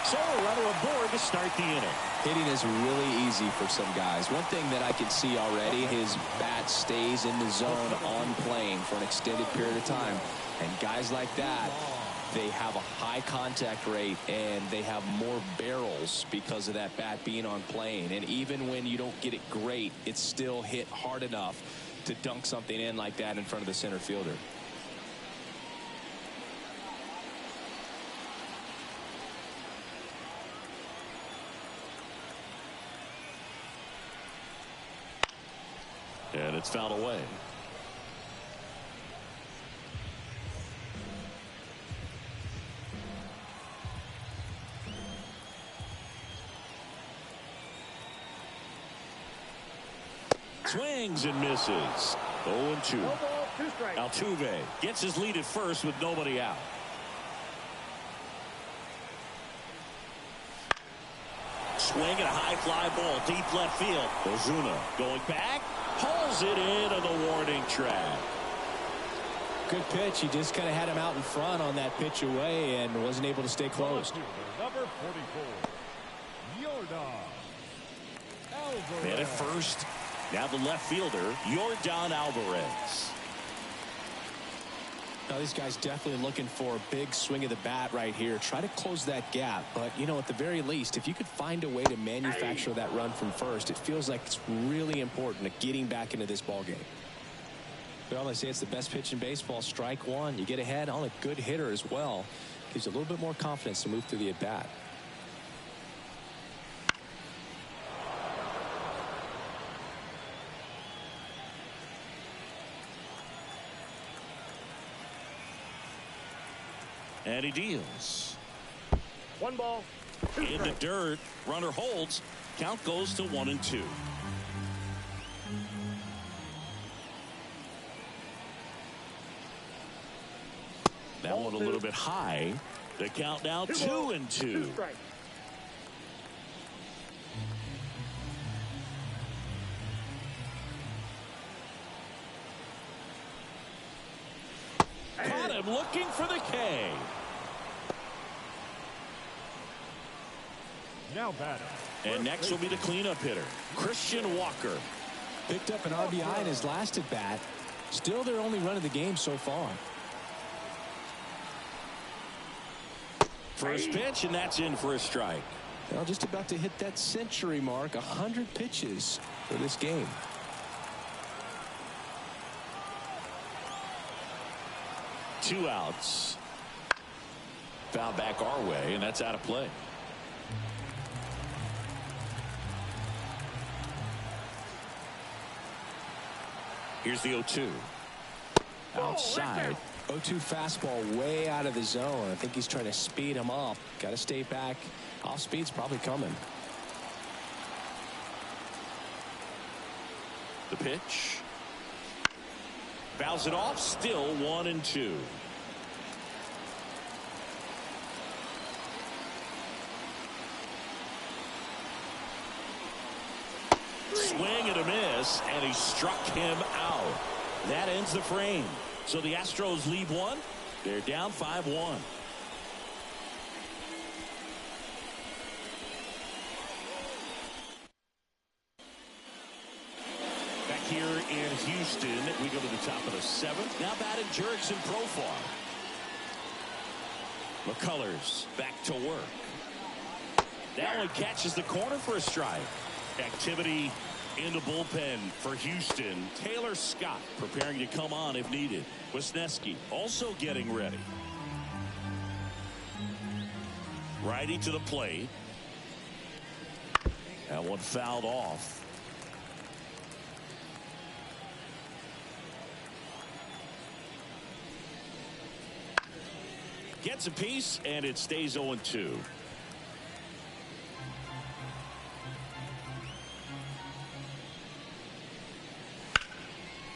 So a runner aboard to start the inning. Hitting is really easy for some guys. One thing that I can see already, his bat stays in the zone on plane for an extended period of time. And guys like that, they have a high contact rate and they have more barrels because of that bat being on plane. And even when you don't get it great, it's still hit hard enough to dunk something in like that in front of the center fielder. And it's fouled away. Swings and misses. 0-2. No ball, 2 strikes. Altuve gets his lead at first with nobody out. Swing and a high fly ball deep left field. Ozuna going back, pulls it into the warning track. Good pitch. He just kind of had him out in front on that pitch away and wasn't able to stay close. Number 44, Yordan Alvarez. Man at first. Now the left fielder, Yordan Alvarez. Now these guys definitely looking for a big swing of the bat right here. Try to close that gap. But, you know, at the very least, if you could find a way to manufacture that run from first, it feels like it's really important to getting back into this ball game. Well, they say it's the best pitch in baseball. Strike one. You get ahead on a good hitter as well. Gives you a little bit more confidence to move through the at-bat. And he deals. 1 ball, 2 In the strikes. dirt, runner holds. Count goes to 1-2. That one a little bit high. The count now 2-2. 2 strikes. Caught him looking for the K. Now batting. And next will be the cleanup hitter, Christian Walker. Picked up an RBI in his last at bat. Still their only run of the game so far. First pitch, and that's in for a strike. Well, just about to hit that century mark. 100 pitches for this game. Two outs. Foul back our way, and that's out of play. Here's the 0-2. Outside. 0-2 fastball way out of the zone. I think he's trying to speed him up. Got to stay back. Off speed's probably coming. The pitch. Fouls it off. Still 1-2. swing and a miss, and he struck him out. That ends the frame. So the Astros lead one. They're down 5-1. Back here in Houston, we go to the top of the 7th. Now batting Jurickson Profar. McCullers back to work. That one catches the corner for a strike. Activity in the bullpen for Houston. Taylor Scott preparing to come on if needed. Wisniewski also getting ready. Righty to the plate. That one fouled off. Gets a piece, and it stays 0-2.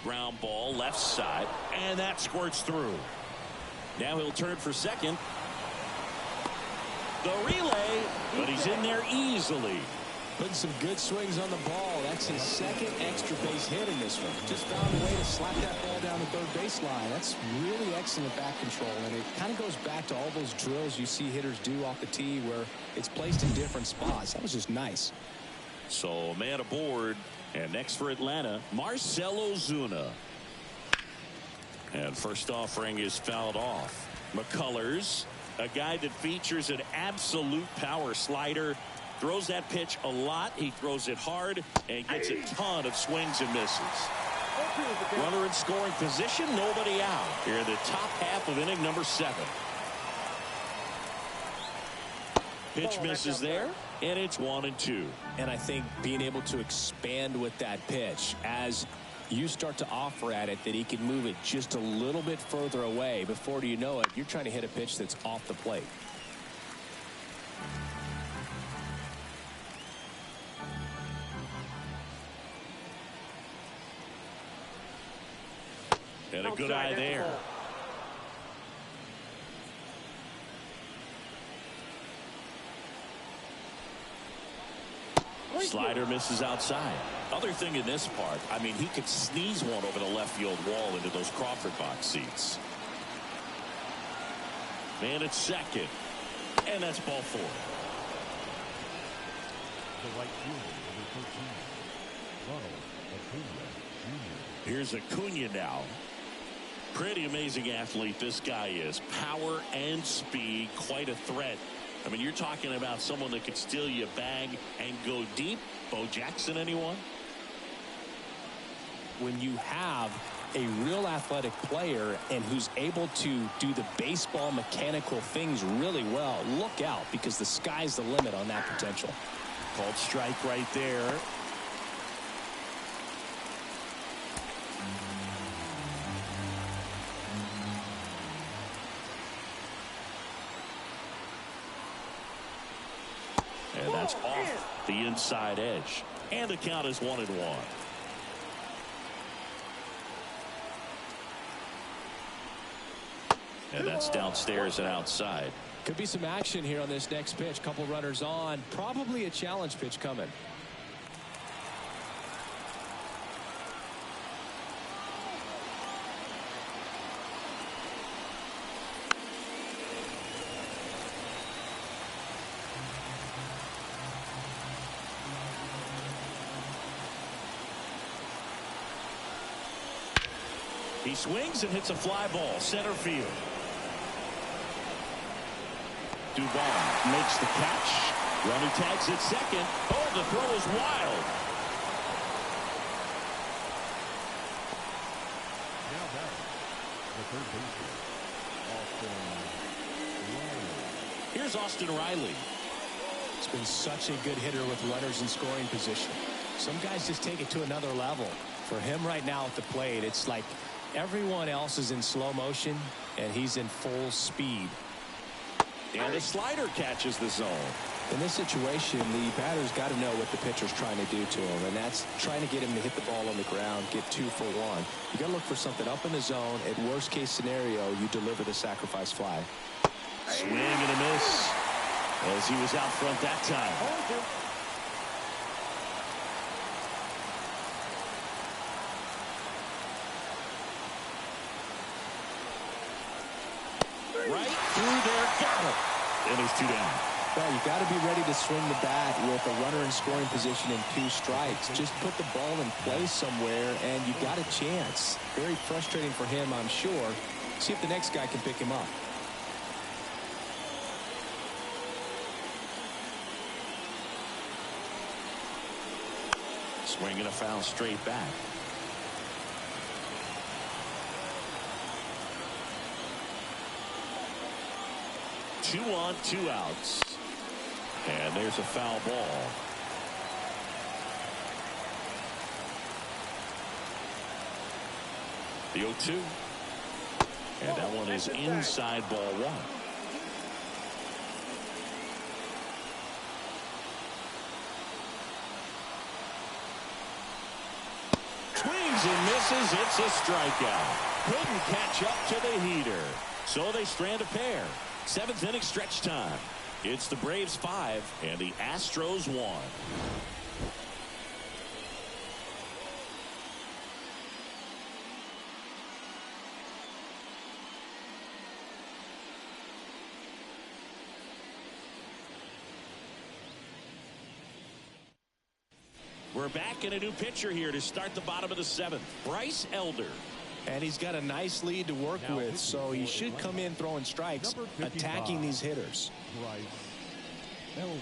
Ground ball left side, and that squirts through. Now he'll turn for second. The relay, but he's in there easily. Putting some good swings on the ball. That's his second extra base hit in this one. Just found a way to slap that ball down the third baseline. That's really excellent back control, and it kind of goes back to all those drills you see hitters do off the tee where it's placed in different spots. That was just nice. So man aboard, and next for Atlanta, Marcell Ozuna. And first offering is fouled off. McCullers, a guy that features an absolute power slider. Throws that pitch a lot. He throws it hard and gets a ton of swings and misses. Runner in scoring position, nobody out. Here in the top half of inning number 7. Pitch misses there, and it's 1-2. And I think being able to expand with that pitch as you start to offer at it that he can move it just a little bit further away. Before you know it, you're trying to hit a pitch that's off the plate. And a good eye there. Slider misses outside. Other thing in this part, I mean, he could sneeze one over the left field wall into those Crawford box seats. Man at second. And that's ball 4. The right fielder, number 13, Ronald Acuna Jr. Here's Acuna now. Pretty amazing athlete this guy is. Power and speed, quite a threat. I mean, you're talking about someone that could steal you a bag and go deep. Bo Jackson, anyone? When you have a real athletic player and who's able to do the baseball mechanical things really well, look out, because the sky's the limit on that potential. Called strike right there. And that's off the inside edge. And the count is 1-1. And that's downstairs and outside. Could be some action here on this next pitch. Couple runners on. Probably a challenge pitch coming. He swings and hits a fly ball center field. Duvall makes the catch. Runner tags at second. Oh, the throw is wild. Now back, the third baseman, Austin Riley. Here's Austin Riley. It's been such a good hitter with runners in scoring position. Some guys just take it to another level. For him right now at the plate, it's like everyone else is in slow motion and he's in full speed. And the slider catches the zone. In this situation, the batter's got to know what the pitcher's trying to do to him, and that's trying to get him to hit the ball on the ground, get 2 for 1. You got to look for something up in the zone. At worst case scenario, you deliver the sacrifice fly. Swing and a miss as he was out front that time. and there's 2 down. Well, you got to be ready to swing the bat with a runner in scoring position and 2 strikes. Just put the ball in place somewhere, and you got a chance. Very frustrating for him, I'm sure. See if the next guy can pick him up. Swinging a foul straight back. Two on, 2 outs. And there's a foul ball. The 0-2. And that one is inside ball 1. Swings and misses. It's a strikeout. Couldn't catch up to the heater. So they strand a pair. 7th inning stretch time. It's the Braves 5 and the Astros 1. We're back in a new pitcher here to start the bottom of the 7th. Bryce Elder. And he's got a nice lead to work with, so he should come in throwing strikes, attacking these hitters. Bryce Elder.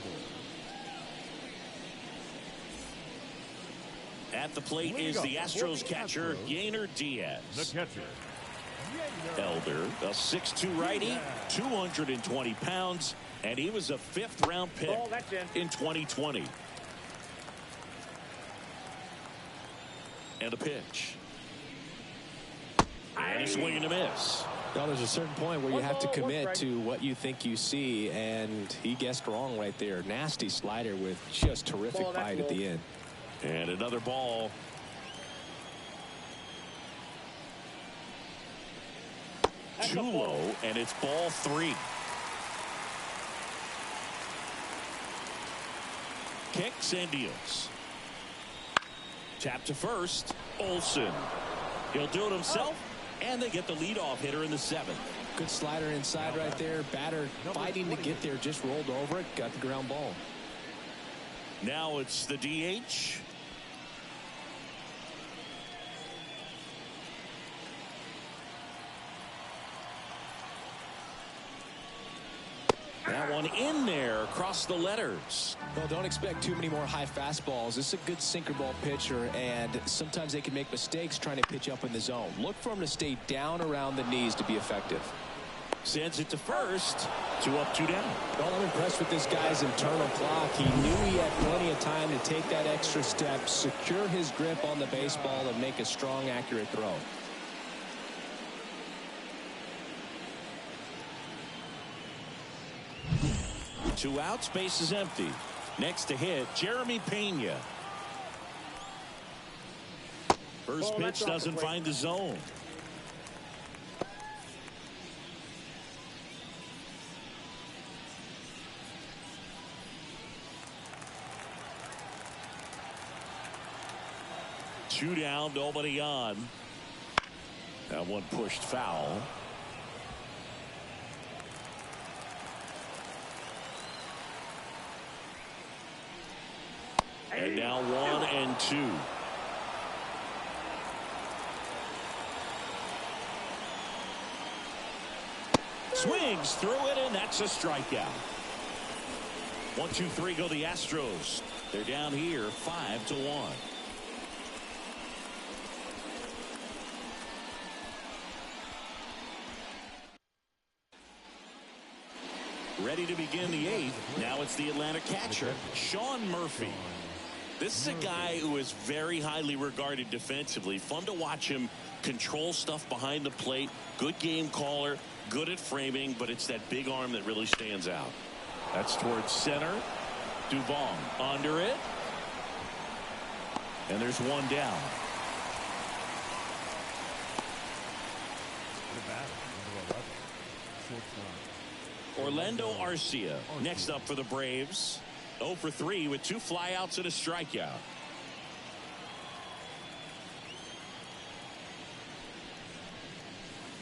At the plate is the Astros catcher, Yainer Diaz. The catcher, Elder, a 6'2" righty, 220 pounds, and he was a 5th-round pick in 2020. And a pitch. And a swing and a miss. Well, there's a certain point where you have to commit to what you think you see, and he guessed wrong right there. Nasty slider with just terrific bite at the end. And another ball. Too low, and it's ball 3. Kicks and deals. Tap to first. Olsen. He'll do it himself, and they get the leadoff hitter in the 7th. Good slider inside right there. Batter fighting to get there, just rolled over it, got the ground ball. Now it's the DH. That one in there across the letters. Well, don't expect too many more high fastballs. This is a good sinker ball pitcher, and sometimes they can make mistakes trying to pitch up in the zone. Look for him to stay down around the knees to be effective. Sends it to first. 2 up, 2 down. Well, I'm impressed with this guy's internal clock. He knew he had plenty of time to take that extra step, secure his grip on the baseball, and make a strong, accurate throw. Two outs, base is empty. Next to hit, Jeremy Pena. First pitch doesn't find the zone. Two down, nobody on. That one pushed foul. And now 1 and 2. Swings through it, and that's a strikeout. 1, 2, 3 go the Astros. They're down here 5-1. Ready to begin the 8th. Now it's the Atlanta catcher, Sean Murphy. This is a guy who is very highly regarded defensively. Fun to watch him control stuff behind the plate. Good game caller, good at framing, but it's that big arm that really stands out. That's towards center. Dubon under it. And there's 1 down. Orlando Arcia next up for the Braves. 0 for 3 with 2 flyouts and a strikeout.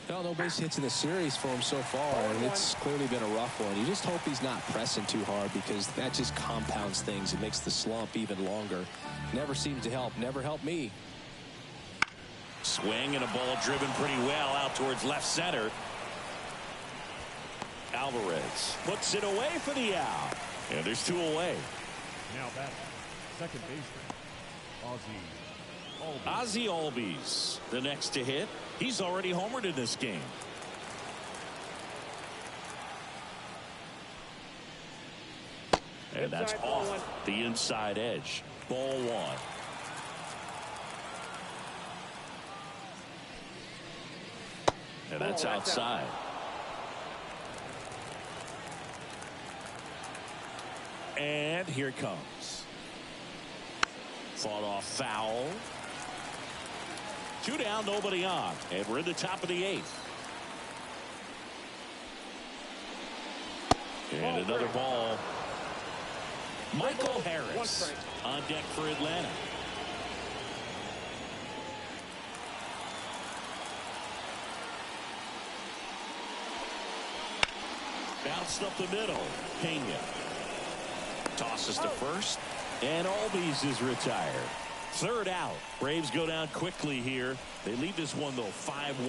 Well, no base hits in the series for him so far, and it's clearly been a rough one. You just hope he's not pressing too hard because that just compounds things. It makes the slump even longer. Never seems to help. Never helped me. Swing and a ball driven pretty well out towards left center. Alvarez puts it away for the out. And there's 2 away. Now batting, second baseman, Ozzie Albies, the next to hit. He's already homered in this game. And that's off the inside edge. Ball 1. And that's outside. And here it comes. Fought off foul. 2 down, nobody on. And we're in the top of the 8th. And another ball. Michael Harris on deck for Atlanta. Bounced up the middle. Pena tosses to first, and Albies is retired. 3rd out. Braves go down quickly here. They lead this one though 5-1.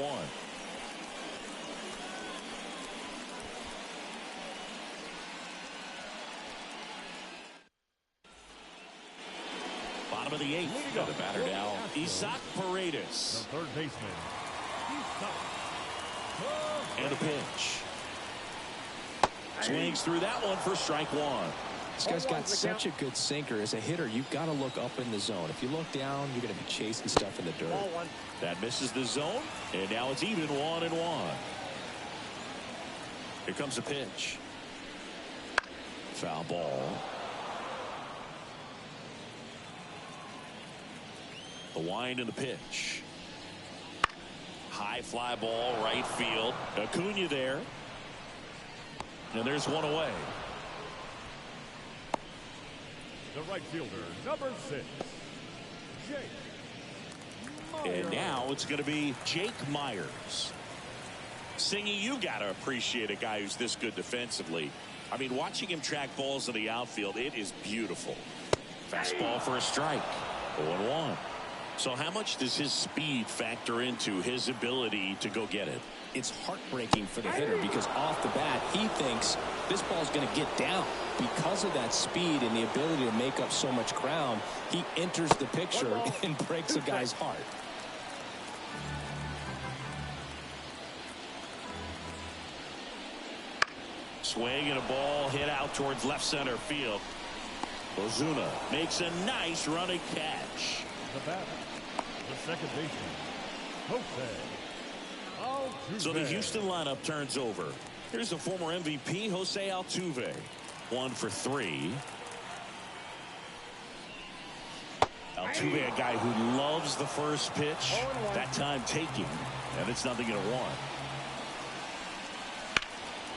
Bottom of the 8th. Got a batter now. Isaac Paredes. the third baseman, And a pitch. Swings through that one for strike 1. This guy's got such a good sinker. As a hitter, you've got to look up in the zone. If you look down, you're going to be chasing stuff in the dirt. That misses the zone, and now it's even 1-1. Here comes a pitch. Foul ball. The wind and the pitch. High fly ball, right field. Acuna there. And there's 1 away. the right fielder, number 6, Jake Myers. And now it's going to be Jake Myers. Singy, you got to appreciate a guy who's this good defensively. I mean, watching him track balls in the outfield, it is beautiful. Fastball for a strike. 0-1. So how much does his speed factor into his ability to go get it? It's heartbreaking for the hitter because off the bat, he thinks this ball's going to get down. Because of that speed and the ability to make up so much ground, he enters the picture and breaks a guy's heart. Swing and a ball hit out towards left center field. Ozuna makes a nice running catch. The batter, the second baseman, Jose Altuve. So the Houston lineup turns over. Here's the former MVP, Jose Altuve. 1 for 3. Altuve, a guy who loves the first pitch, that time taking, and it's 0-1.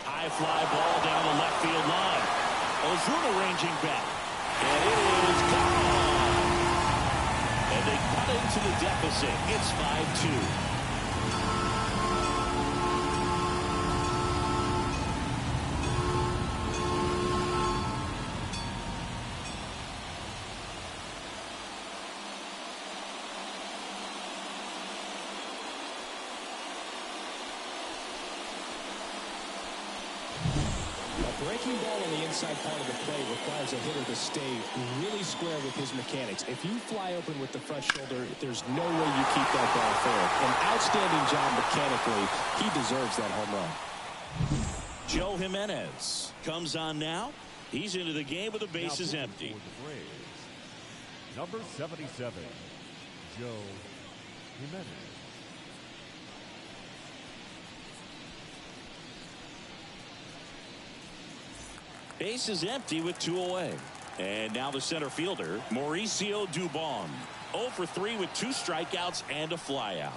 High fly ball down the left field line. Ozuna ranging back. And it is gone. And they cut into the deficit. It's 5-2. Breaking ball on the inside part of the play requires a hitter to stay really square with his mechanics. If you fly open with the front shoulder, there's no way you keep that ball fair. An outstanding job mechanically. He deserves that home run. Joe Jimenez comes on now. He's into the game with the bases empty. For the Braves, number 77, Joe Jimenez. Base is empty with 2 away. And now the center fielder, Mauricio Dubon. 0 for 3 with 2 strikeouts and a flyout.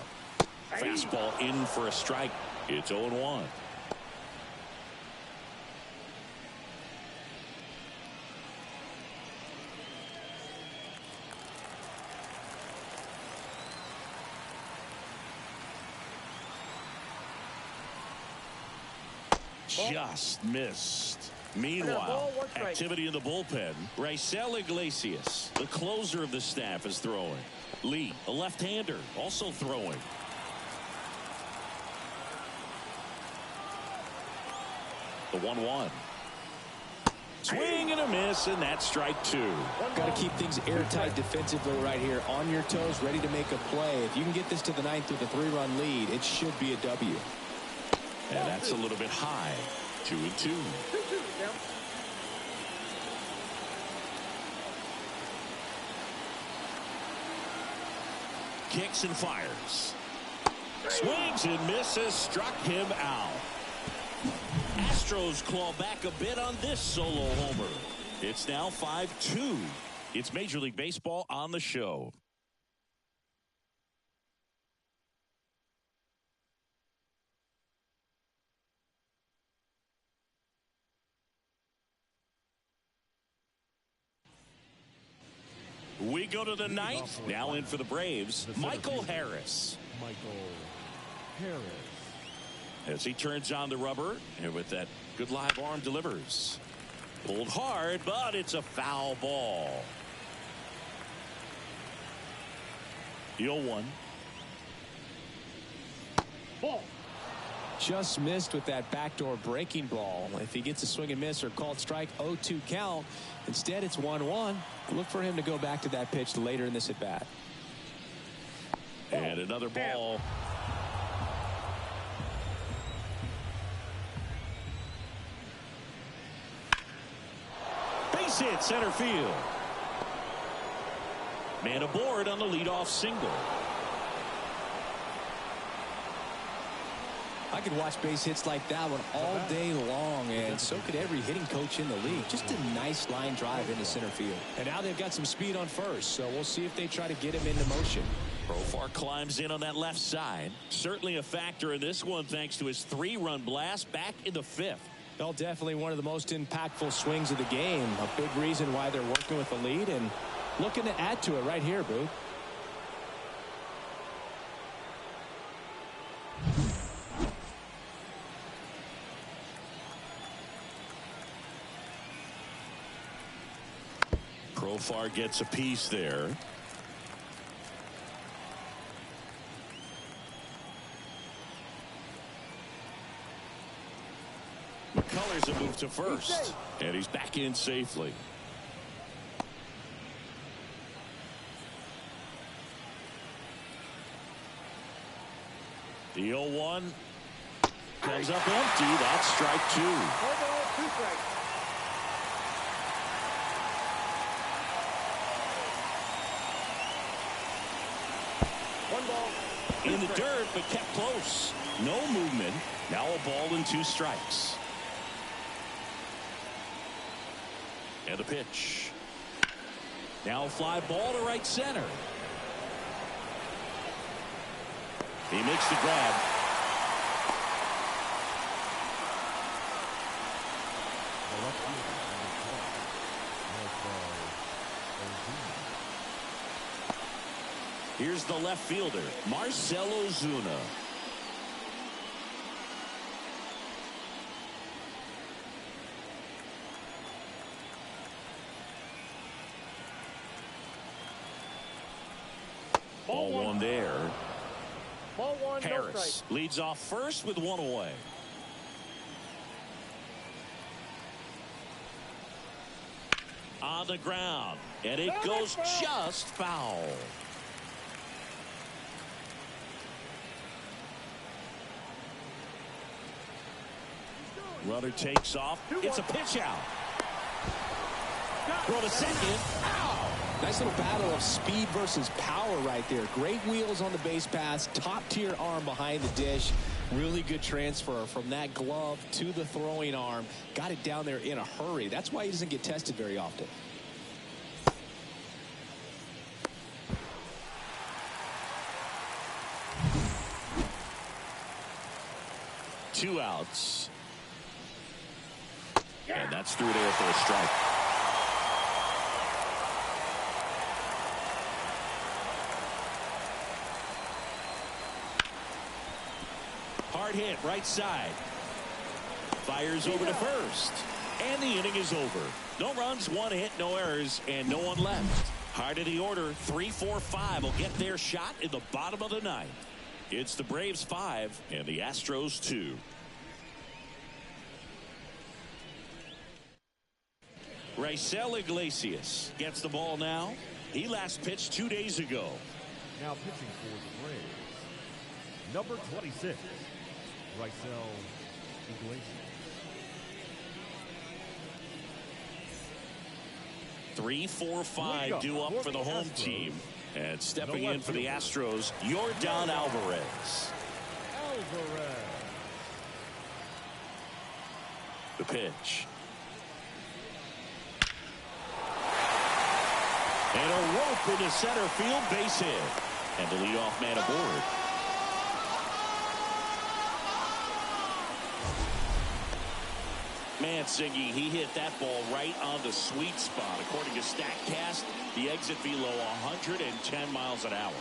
Fastball in for a strike. It's 0-1. just missed. Meanwhile, activity in the bullpen. Raisel Iglesias, the closer of the staff, is throwing. Lee, a left-hander, also throwing. The 1-1. Swing and a miss, and that's strike two. Got to keep things airtight defensively right here. On your toes, ready to make a play. If you can get this to the ninth with a 3-run lead, it should be a W. And that's a little bit high. 2-2. Kicks and fires. Swings and misses. Struck him out. Astros claw back a bit on this solo homer. It's now 5-2. It's Major League Baseball on the show. We go to the ninth. Now in for the Braves, Michael Harris. As he turns on the rubber, and with that good live arm delivers. Pulled hard, but it's a foul ball. The 0-1. Ball. Just missed with that backdoor breaking ball. If he gets a swing and miss or called strike, 0-2 count. Instead, it's 1-1. Look for him to go back to that pitch later in this at bat. And another ball. Base hit center field. Man aboard on the leadoff single. I could watch base hits like that one all day long, and so could every hitting coach in the league. Just a nice line drive into center field. And now they've got some speed on first, so we'll see if they try to get him into motion. Profar climbs in on that left side. Certainly a factor in this one thanks to his 3-run blast back in the 5th. Well, definitely one of the most impactful swings of the game. A big reason why they're working with the lead and looking to add to it right here, Boo. Profar gets a piece there. McCullers a move to first, and he's back in safely. The 0-1 comes up empty. That's strike two. 2 strikes. In the dirt, but kept close. No movement. Now a ball and 2 strikes. And the pitch. Now a fly ball to right center. He makes the grab. Here's the left fielder, Marcell Ozuna. Ball one there. Ball 1, no Harris strike. leads off first with 1 away. On the ground, and it goes just foul. Runner takes off. It's a pitch out. Throw to second. Ow! Nice little battle of speed versus power right there. Great wheels on the base pass. Top tier arm behind the dish. Really good transfer from that glove to the throwing arm. Got it down there in a hurry. That's why he doesn't get tested very often. Two outs. And that's through there for a strike. Hard hit right side. Fires over to first. And the inning is over. No runs, one hit, no errors, and no one left. Hard of the order, 3, 4, 5 will get their shot in the bottom of the ninth. It's the Braves 5 and the Astros 2. Raisel Iglesias gets the ball now. He last pitched 2 days ago. Now pitching for the Braves, number 26, Raisel Iglesias. 3, 4, 5 due up for the home team. And stepping in for the Astros, Yordan Alvarez. The pitch. And a rope into center field, base hit. And the leadoff man aboard. Mansingy, he hit that ball right on the sweet spot. According to StatCast, the exit velo 110 miles an hour.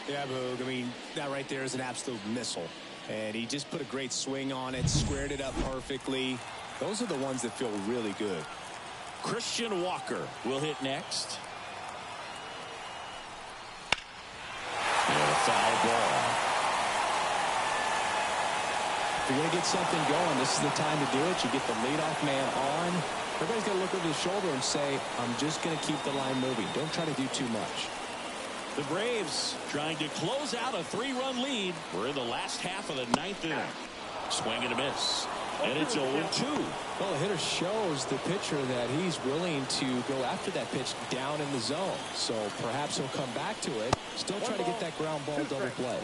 Yeah, Boog. I mean, that right there is an absolute missile. And he just put a great swing on it, squared it up perfectly. Those are the ones that feel really good. Christian Walker will hit next. And a foul ball. If you're going to get something going, this is the time to do it. You get the leadoff man on. Everybody's going to look over the shoulder and say, I'm just going to keep the line moving. Don't try to do too much. The Braves trying to close out a 3-run lead. We're in the last half of the ninth inning. Swing and a miss. And it's 0-2. Well, the hitter shows the pitcher that he's willing to go after that pitch down in the zone. So perhaps he'll come back to it. Still try to get that ground ball double play.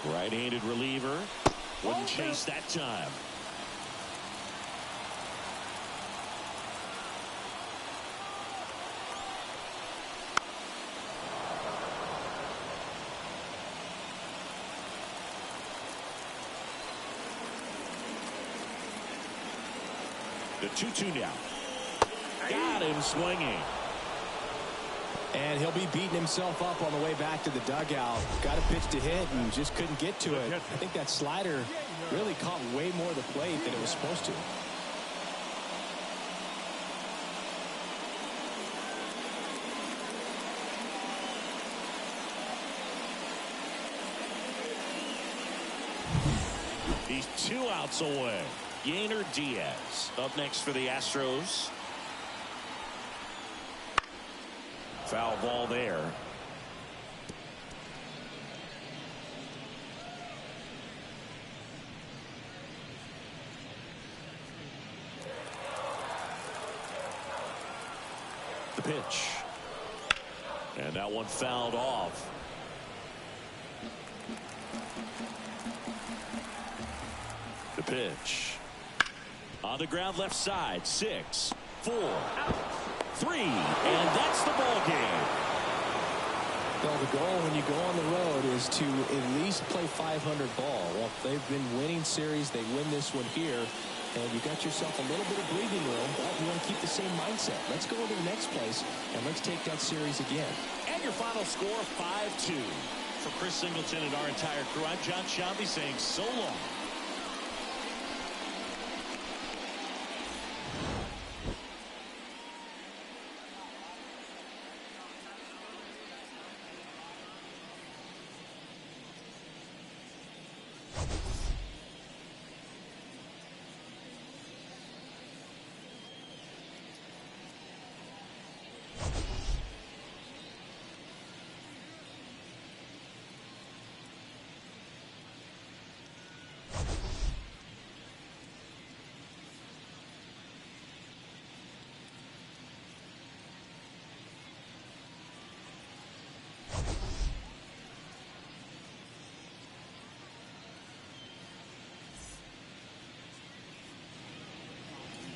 Right-handed reliever. Wouldn't chase that time. The 2-2 now. Got him swinging. And he'll be beating himself up on the way back to the dugout. Got a pitch to hit and just couldn't get to it. I think that slider really caught way more of the plate than it was supposed to. He's 2 outs away. Yainer Diaz up next for the Astros. Foul ball there. The pitch. And that one fouled off. The pitch. On the ground left side. 6, 4, 3, and that's the ball game. Well, the goal when you go on the road is to at least play 500 ball. Well, they've been winning series. They win this one here, and you got yourself a little bit of breathing room. But you want to keep the same mindset. Let's go to the next place, and let's take that series again. And your final score, 5-2. For Chris Singleton and our entire crew, I'm John Shambi saying so long.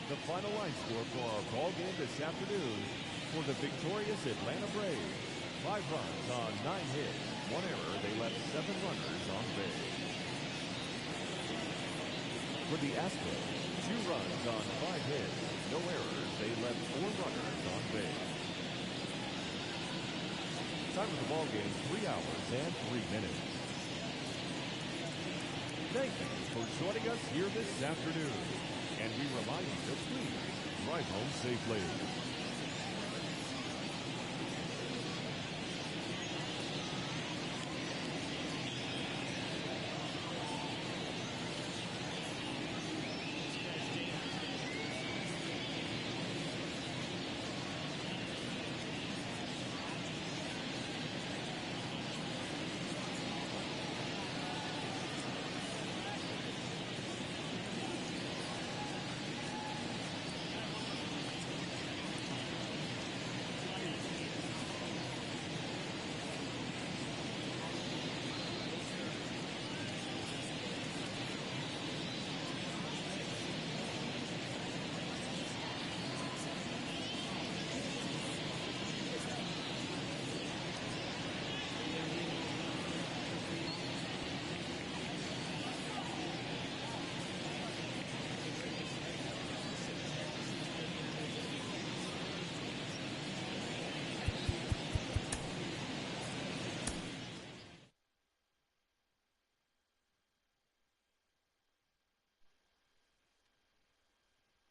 The final line score for our ball game this afternoon for the victorious Atlanta Braves. 5 runs on 9 hits, 1 error. They left 7 runners on base. For the Astros, 2 runs on 5 hits, no errors. They left 4 runners on base. Time of the ball game, 3 hours and 3 minutes. Thank you for joining us here this afternoon. And we remind you to please drive home safely.